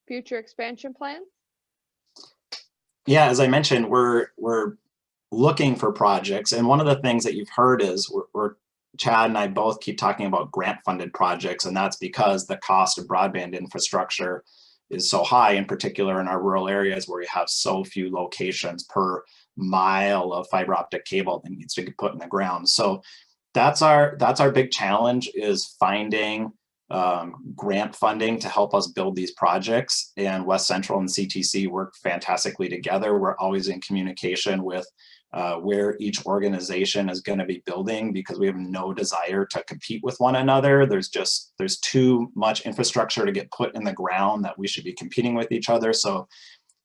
future expansion plans? Yeah, as I mentioned, we're looking for projects, and one of the things that you've heard is Chad and I both keep talking about grant funded projects, and that's because the cost of broadband infrastructure is so high, in particular in our rural areas where we have so few locations per mile of fiber optic cable that needs to get put in the ground. So that's our big challenge, is finding grant funding to help us build these projects. And West Central and CTC work fantastically together. We're always in communication with where each organization is going to be building, because we have no desire to compete with one another. There's too much infrastructure to get put in the ground that we should be competing with each other. So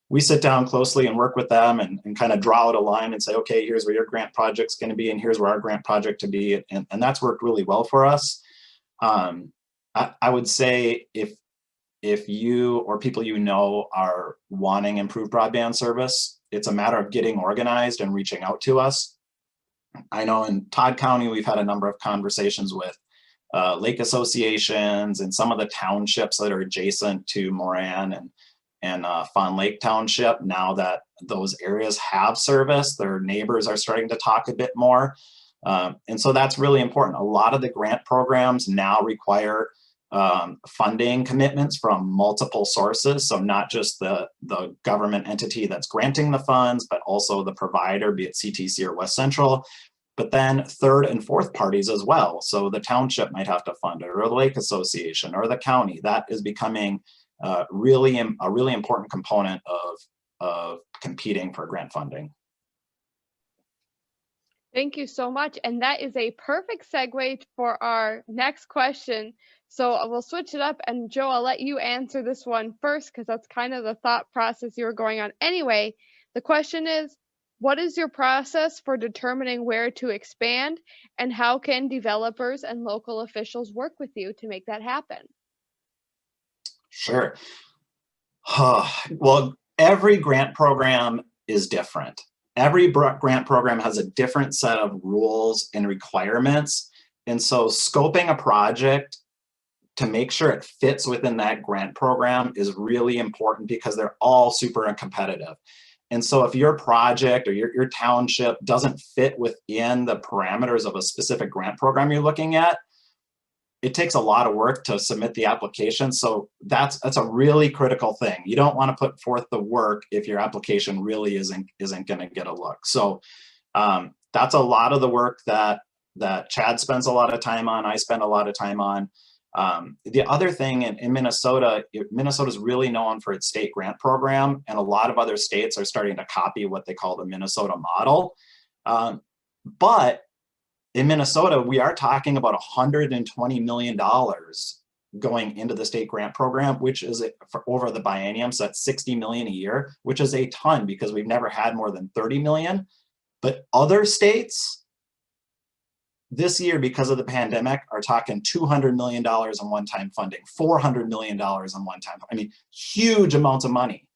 we sit down closely and work with them and kind of draw out a line and say, okay, here's where your grant project's going to be, and here's where our grant project to be. And that's worked really well for us. I would say if you or people are wanting improved broadband service, it's a matter of getting organized and reaching out to us. I know in Todd County, we've had a number of conversations with lake associations and some of the townships that are adjacent to Moran and Fawn Lake Township. Now that those areas have service, their neighbors are starting to talk a bit more. And so that's really important. A lot of the grant programs now require funding commitments from multiple sources. So not just the government entity that's granting the funds, but also the provider, be it CTC or West Central, but then third and fourth parties as well. So the township might have to fund it, or the lake association, or the county. That is becoming a really important component of competing for grant funding. Thank you so much. And that is a perfect segue for our next question. So we'll switch it up, and Joe, I'll let you answer this one first, because that's kind of the thought process you were going on anyway. The question is, what is your process for determining where to expand, and how can developers and local officials work with you to make that happen? Sure. Well, every grant program is different. Every grant program has a different set of rules and requirements. And so scoping a project to make sure it fits within that grant program is really important, because they're all super competitive. And so if your project or your township doesn't fit within the parameters of a specific grant program you're looking at, it takes a lot of work to submit the application. So that's a really critical thing. You don't want to put forth the work if your application really isn't going to get a look. So that's a lot of the work that Chad spends a lot of time on, I spend a lot of time on. The other thing in Minnesota, Minnesota's really known for its state grant program, and a lot of other states are starting to copy what they call the Minnesota model. But in Minnesota, we are talking about $120 million going into the state grant program, which is for over the biennium. So that's $60 million a year, which is a ton, because we've never had more than 30 million. But other states, this year, because of the pandemic, are talking $200 million in one-time funding, $400 million in one-time. I mean, huge amounts of money.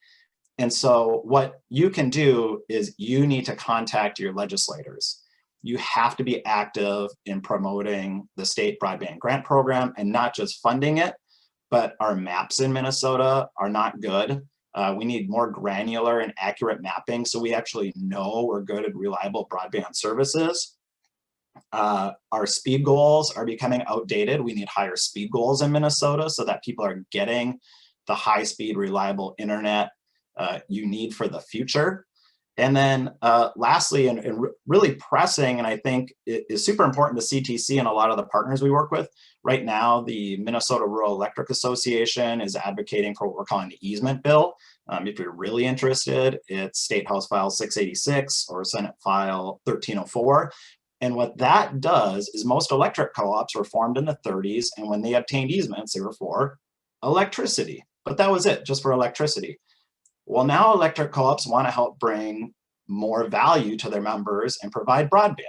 And so what you can do is you need to contact your legislators. You have to be active in promoting the state broadband grant program and not just funding it, but our maps in Minnesota are not good. We need more granular and accurate mapping so we actually know we're good at reliable broadband services. Our speed goals are becoming outdated. We need higher speed goals in Minnesota so that people are getting the high speed, reliable internet you need for the future. And then lastly, and really pressing, and I think it is super important to CTC and a lot of the partners we work with, right now, the Minnesota Rural Electric Association is advocating for what we're calling the easement bill. If you're really interested, it's State House File 686 or Senate File 1304. And what that does is most electric co-ops were formed in the 30s, and when they obtained easements, they were for electricity. But that was it, just for electricity. Well, now electric co-ops want to help bring more value to their members and provide broadband.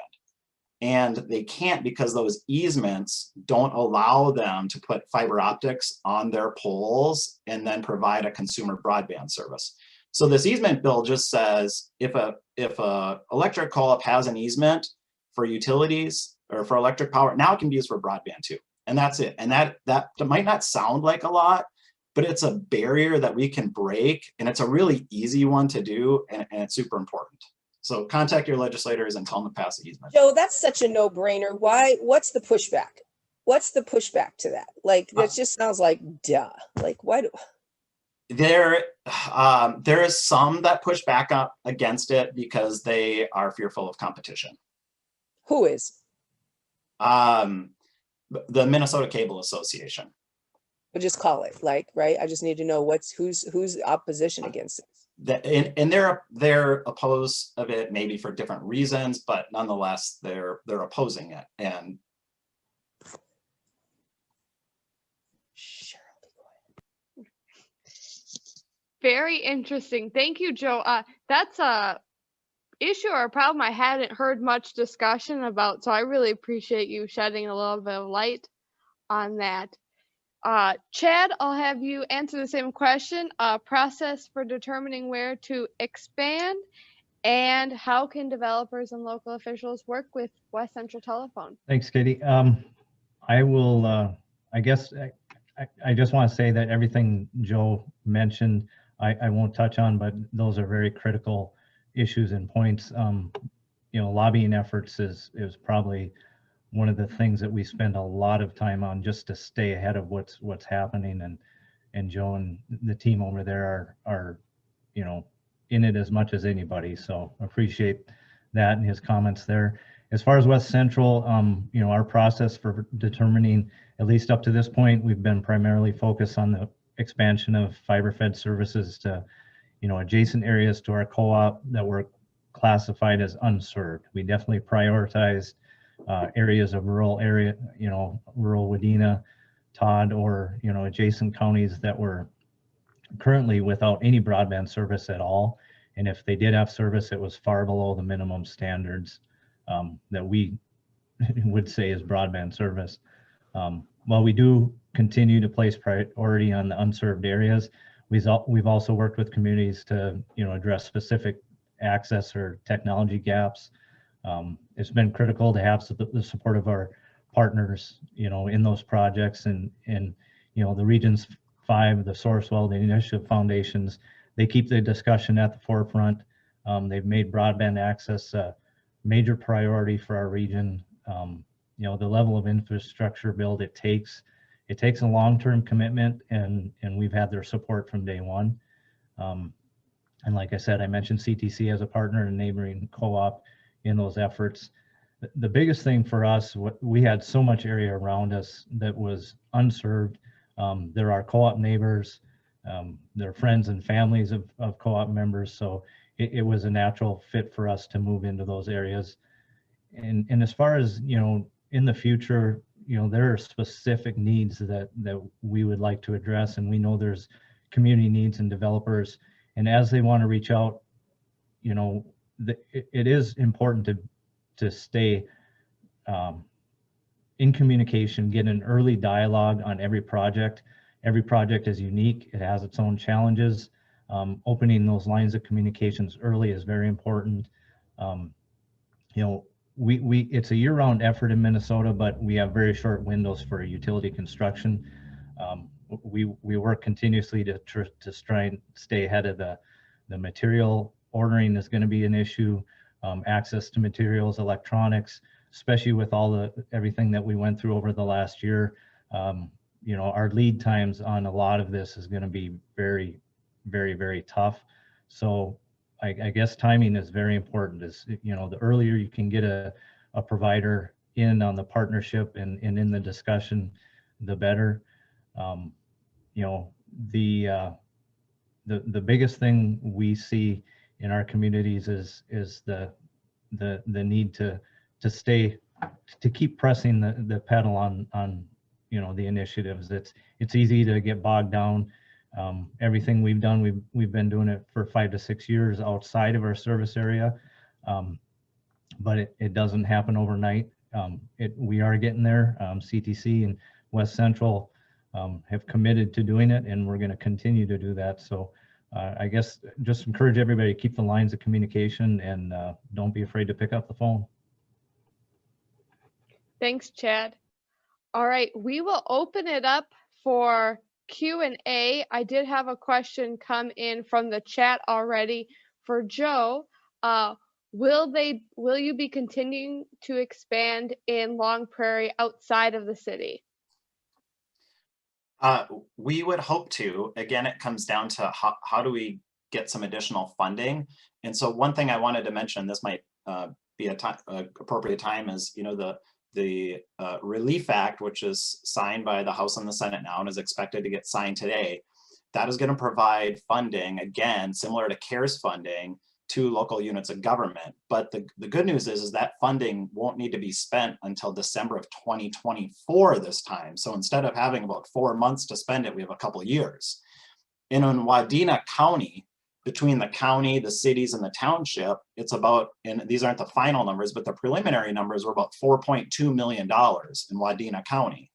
And they can't because those easements don't allow them to put fiber optics on their poles and then provide a consumer broadband service. So this easement bill just says if a electric co-op has an easement for utilities or for electric power, now it can be used for broadband too. And that's it. And that might not sound like a lot, but it's a barrier that we can break, and it's a really easy one to do, and it's super important. So contact your legislators and tell them to pass the easement. Joe, that's such a no-brainer. Why? What's the pushback? What's the pushback to that? Like, that just sounds like duh. Like, why do? There is some that push back up against it because they are fearful of competition. Who is? The Minnesota Cable Association. We'll just call it, like, right? I just need to know who's opposition against it. And they're opposed of it maybe for different reasons, but nonetheless they're opposing it. And very interesting. Thank you, Joe. That's a issue or a problem I hadn't heard much discussion about, so I really appreciate you shedding a little bit of light on that. Chad, I'll have you answer the same question. Process for determining where to expand, and how can developers and local officials work with West Central Telephone? Thanks, Katie. I will, I guess, I just want to say that everything Joe mentioned, I won't touch on, but those are very critical issues and points. You know, lobbying efforts is probably one of the things that we spend a lot of time on just to stay ahead of what's happening, and Joe and the team over there are you know, in it as much as anybody. So appreciate that and his comments there. As far as West Central, you know, our process for determining, at least up to this point, we've been primarily focused on the expansion of fiber fed services to, you know, adjacent areas to our co-op that were classified as unserved. We definitely prioritized areas of rural Wadena, Todd, or, you know, adjacent counties that were currently without any broadband service at all. And if they did have service, it was far below the minimum standards that we would say is broadband service. While we do continue to place priority on the unserved areas, we've also worked with communities to, you know, address specific access or technology gaps. It's been critical to have the support of our partners, you know, in those projects, and you know, the Regions 5, the Sourcewell, the Initiative Foundations, they keep the discussion at the forefront. They've made broadband access a major priority for our region. You know, the level of infrastructure build it takes a long-term commitment, and we've had their support from day one. And like I said, I mentioned CTC as a partner and neighboring co-op in those efforts. The biggest thing for us, we had so much area around us that was unserved. There are co-op neighbors, they're friends and families of co-op members, so it was a natural fit for us to move into those areas. And as far as, you know, in the future, you know, there are specific needs that we would like to address, and we know there's community needs and developers, and as they want to reach out, you know, it is important to stay in communication, get an early dialogue on every project. Every project is unique. It has its own challenges. Opening those lines of communications early is very important. You know, it's a year-round effort in Minnesota, but we have very short windows for utility construction. We work continuously to try and stay ahead of the material. Ordering is going to be an issue. Access to materials, electronics, especially with everything that we went through over the last year. You know, our lead times on a lot of this is going to be very, very, very tough. So I guess timing is very important. You know, the earlier you can get a provider in on the partnership and in the discussion, the better. You know, the biggest thing we see in our communities is the need to keep pressing the pedal on you know, the initiatives. It's easy to get bogged down. Everything we've done, we've been doing it for 5 to 6 years outside of our service area, but it doesn't happen overnight. We are getting there. CTC and West Central have committed to doing it, and we're going to continue to do that. So I guess just encourage everybody to keep the lines of communication, and don't be afraid to pick up the phone. Thanks, Chad. All right, we will open it up for Q&A. I did have a question come in from the chat already for Joe. Will you be continuing to expand in Long Prairie outside of the city? We would hope to. Again, it comes down to how do we get some additional funding. And so one thing I wanted to mention, this might be a appropriate time, is, you know, the Relief Act, which is signed by the House and the Senate now and is expected to get signed today. That is going to provide funding, again, similar to CARES funding, to local units of government. But the good news is that funding won't need to be spent until December of 2024 this time. So instead of having about 4 months to spend it, we have a couple of years. And in Wadena County, between the county, the cities, and the township, it's about, and these aren't the final numbers, but the preliminary numbers were about $4.2 million in Wadena County.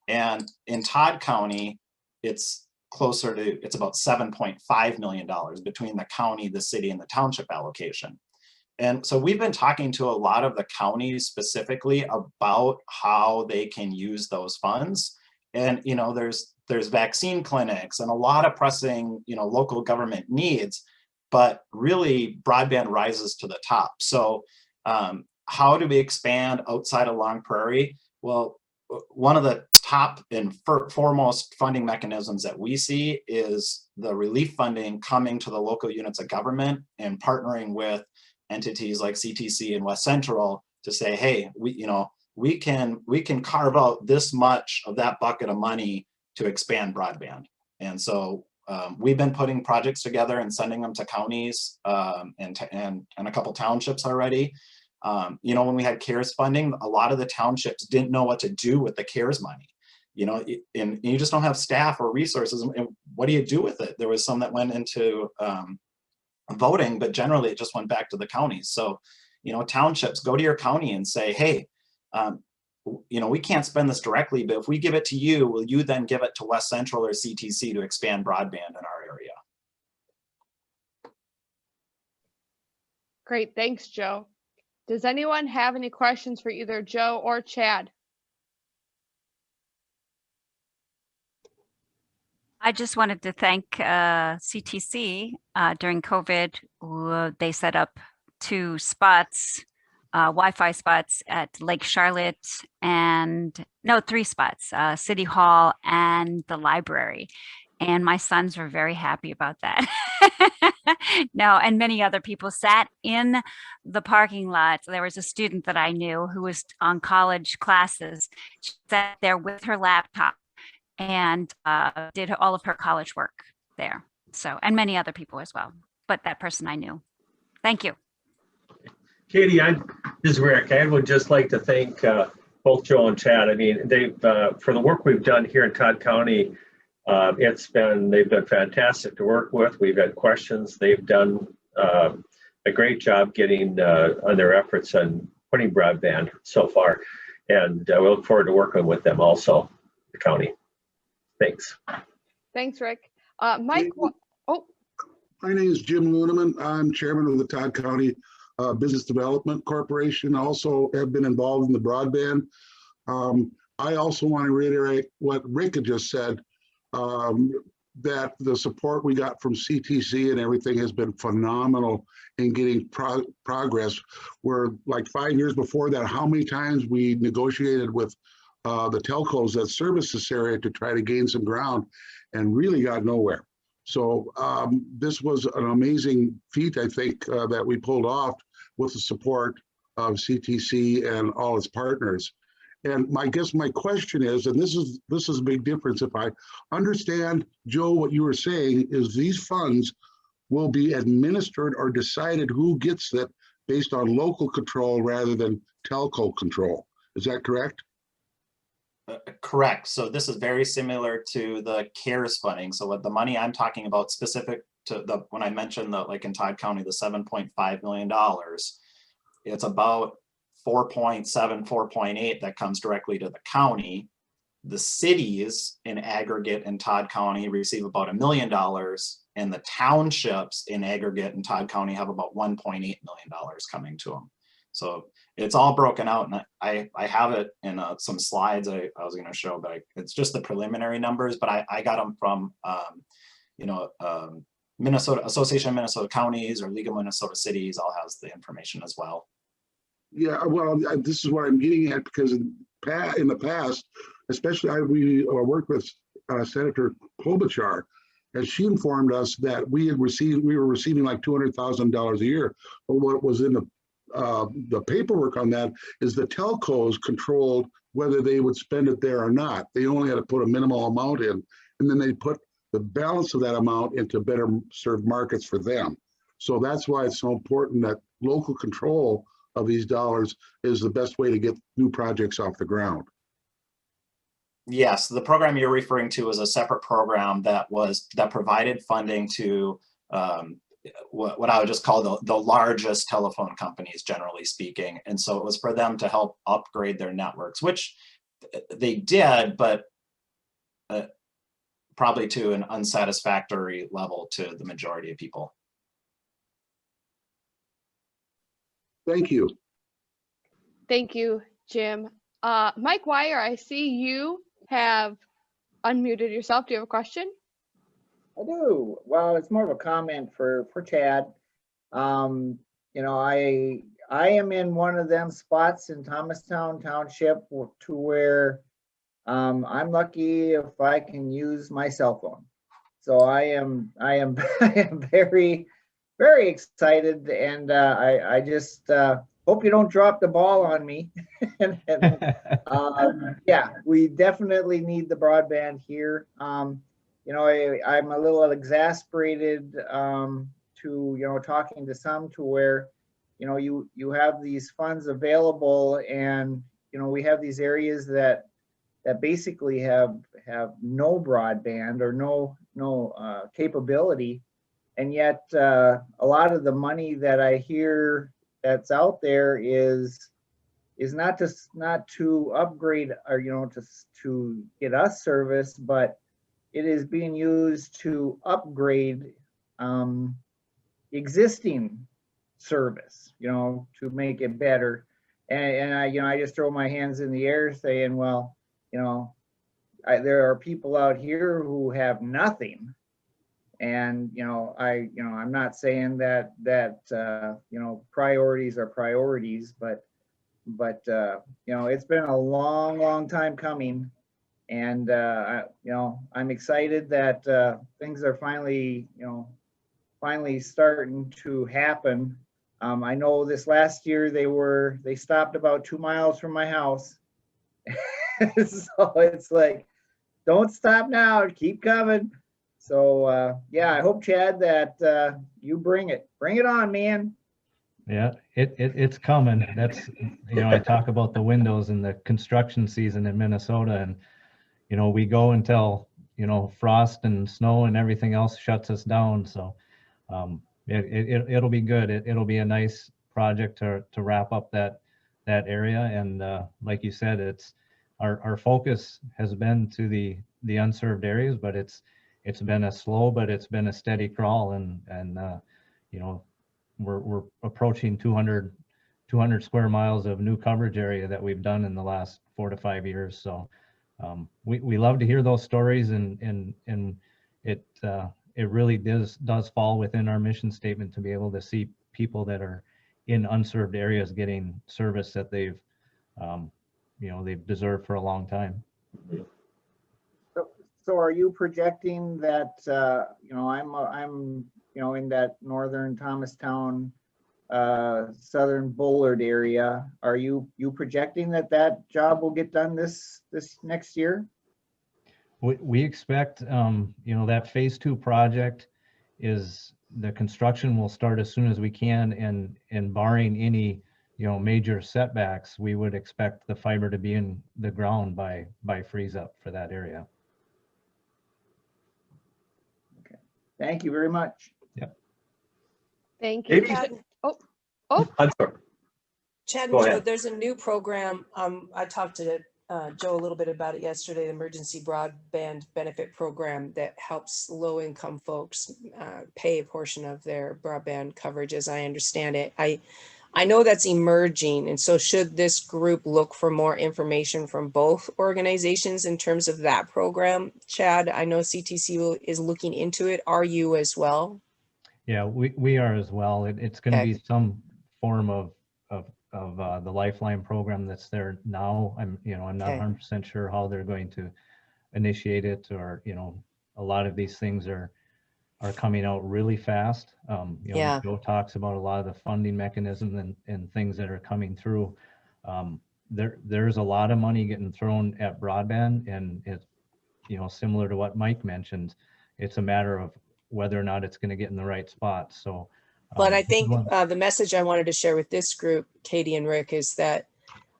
And in Todd County, it's about $7.5 million between the county, the city, and the township allocation. And so we've been talking to a lot of the counties specifically about how they can use those funds. And, you know, there's vaccine clinics and a lot of pressing, you know, local government needs, but really broadband rises to the top. So how do we expand outside of Long Prairie? Well, one of the top and foremost funding mechanisms that we see is the relief funding coming to the local units of government and partnering with entities like CTC and West Central to say, hey, we can carve out this much of that bucket of money to expand broadband. And so we've been putting projects together and sending them to counties and a couple townships already. You know, when we had CARES funding, a lot of the townships didn't know what to do with the CARES money. You know, and you just don't have staff or resources. And what do you do with it? There was some that went into voting, but generally it just went back to the counties. So, you know, townships, go to your county and say, hey, you know, we can't spend this directly, but if we give it to you, will you then give it to West Central or CTC to expand broadband in our area? Great, thanks, Joe. Does anyone have any questions for either Joe or Chad? I just wanted to thank CTC during COVID. They set up 2 spots, Wi-Fi spots at Lake Charlotte, and no, 3 spots, City Hall and the library. And my sons were very happy about that. No, and many other people sat in the parking lot. There was a student that I knew who was on college classes. She sat there with her laptop and did all of her college work there. So, and many other people as well, but that person I knew. Thank you. Katie, this is Rick. I would just like to thank both Joe and Chad. I mean, they've for the work we've done here in Todd County. They've been fantastic to work with. We've had questions. They've done a great job getting on their efforts on putting broadband so far. And we look forward to working with them also, the county. Thanks. Thanks, Rick. Mike, oh, My name is Jim Lunaman. I'm chairman of the Todd County Business Development Corporation. Also have been involved in the broadband. I also want to reiterate what Rick had just said, that the support we got from CTC and everything has been phenomenal in getting progress. We're like 5 years before that, how many times we negotiated with the telcos that service this area to try to gain some ground and really got nowhere. So this was an amazing feat, I think, that we pulled off with the support of CTC and all its partners. And I guess my question is, and this is a big difference, if I understand, Joe, what you were saying is these funds will be administered or decided who gets it based on local control rather than telco control. Is that correct? Correct. So this is very similar to the CARES funding. So what the money I'm talking about specific to the, when I mentioned the, like in Todd County, the $7.5 million, it's about 4.7, 4.8 that comes directly to the county. The cities in aggregate in Todd County receive about $1 million, and the townships in aggregate in Todd County have about $1.8 million coming to them. So it's all broken out, and I have it in some slides I was going to show, but it's just the preliminary numbers. But I got them from Minnesota Association of Minnesota Counties or League of Minnesota Cities. All has the information as well. Yeah, well, this is what I'm getting at, because in the past, especially we worked with Senator Klobuchar, and she informed us that we were receiving like $200,000 a year. But what was in the paperwork on that is the telcos controlled whether they would spend it there or not. They only had to put a minimal amount in, and then they put the balance of that amount into better served markets for them. So that's why it's so important that local control of these dollars is the best way to get new projects off the ground. Yes, the program you're referring to is a separate program that provided funding to what I would just call the largest telephone companies, generally speaking. And so it was for them to help upgrade their networks, which they did, but probably to an unsatisfactory level to the majority of people. Thank you. thank you, Jim. Mike Wire, I see you have unmuted yourself. Do you have a question? I do. Well, it's more of a comment for Tad. You know, I am in one of them spots in Thomastown Township to where I'm lucky if I can use my cell phone. So I am very, very excited, and I just hope you don't drop the ball on me. Yeah, we definitely need the broadband here. You know, I'm a little exasperated to, talking to some to where, you have these funds available, and, we have these areas that basically have no broadband or no capability. And yet a lot of the money that I hear that's out there is not to upgrade or, to get us service, but it is being used to upgrade existing service, to make it better. And I just throw my hands in the air saying, well, there are people out here who have nothing. And, I'm not saying that priorities are priorities, but it's been a long, long time coming. And, I'm excited that things are finally starting to happen. I know this last year they stopped about 2 miles from my house. So it's like, don't stop now, keep coming. So yeah, I hope, Chad, that you bring it on, man. Yeah, it's coming. That's, I talk about the windows in the construction season in Minnesota, and we go until frost and snow and everything else shuts us down. So it'll be good. It'll be a nice project to wrap up that that area. And like you said, it's our focus has been to the unserved areas, but it's been a slow, but it's been a steady crawl. And you know, we're approaching 200 square miles of new coverage area that we've done in the last 4 to 5 years. So we love to hear those stories, and it really does fall within our mission statement to be able to see people that are in unserved areas getting service that they've deserved for a long time. So are you projecting that, I'm in that northern Thomastown, southern Bullard area, are you projecting that job will get done this next year? We expect, that phase 2 project is, the construction will start as soon as we can, and barring any, major setbacks, we would expect the fiber to be in the ground by freeze up for that area. Okay, thank you very much. Yep. Thank you. I'm sorry. Chad Go and Joe, ahead. there's a new program. I talked to Joe a little bit about it yesterday, the Emergency Broadband Benefit Program that helps low-income folks pay a portion of their broadband coverage, as I understand it. I know that's emerging, and so should this group look for more information from both organizations in terms of that program? Chad, I know CTC is looking into it. Are you as well? Yeah, we are as well. It's going to be some form of the Lifeline program that's there now. I'm not 100% sure how they're going to initiate it, or a lot of these things are coming out really fast. Joe talks about a lot of the funding mechanism and things that are coming through. There's a lot of money getting thrown at broadband, and it's similar to what Mike mentioned. It's a matter of whether or not it's going to get in the right spot. So but I think the message I wanted to share with this group, Katie and Rick, is that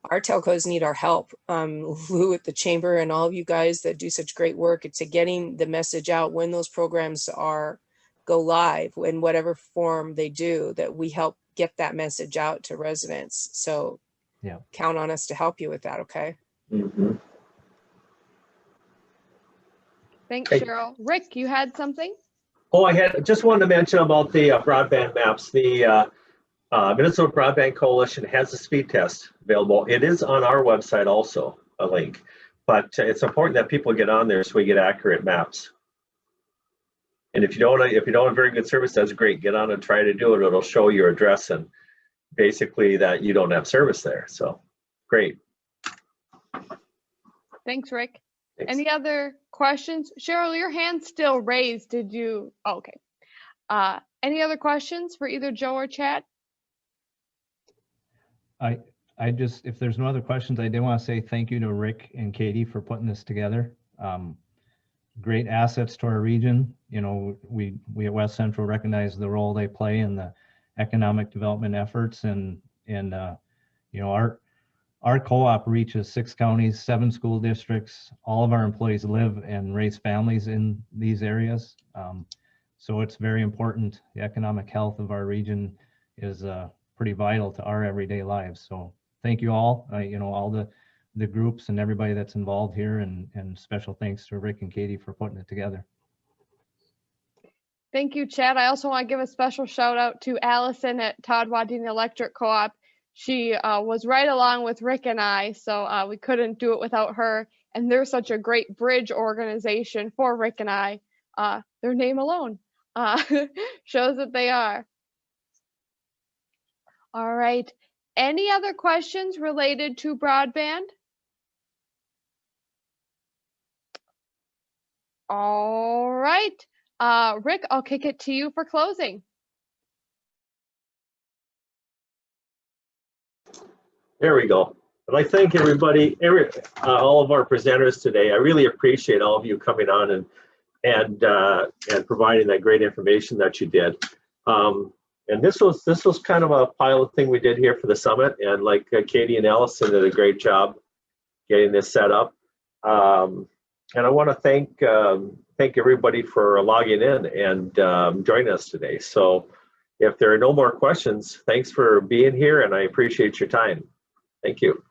our telcos need our help. Lou at the chamber and all of you guys that do such great work to getting the message out when those programs go live in whatever form they do, that we help get that message out to residents. So yeah, count on us to help you with that. Okay. Mm-hmm. Thanks, Cheryl. Rick, you had something? Oh, I just wanted to mention about the broadband maps. The Minnesota Broadband Coalition has a speed test available. It is on our website also, a link, but it's important that people get on there so we get accurate maps. And if you don't have very good service, that's great. Get on and try to do it. It'll show your address and basically that you don't have service there. So great. Thanks, Rick. Thanks. Any other questions? Cheryl, your hand's still raised. Did you? Oh, okay. Any other questions for either Joe or Chad? I just, if there's no other questions, I did want to say thank you to Rick and Katie for putting this together. Great assets to our region. We at West Central recognize the role they play in the economic development efforts, and our co-op reaches 6 counties, 7 school districts. All of our employees live and raise families in these areas. So it's very important. The economic health of our region is pretty vital to our everyday lives. So thank you all, all the groups and everybody that's involved here, and special thanks to Rick and Katie for putting it together. Thank you, Chad. I also want to give a special shout out to Allison at Todd Wadena Electric Co-op. She was right along with Rick and I, so we couldn't do it without her. And they're such a great bridge organization for Rick and I. Their name alone shows that they are. All right. Any other questions related to broadband? All right. Rick, I'll kick it to you for closing. There we go. I'd like to thank everybody, all of our presenters today. I really appreciate all of you coming on and providing that great information that you did. And this was kind of a pilot thing we did here for the summit, and like Katie and Allison did a great job getting this set up. And I want to thank everybody for logging in and joining us today. So if there are no more questions, thanks for being here, and I appreciate your time. Thank you.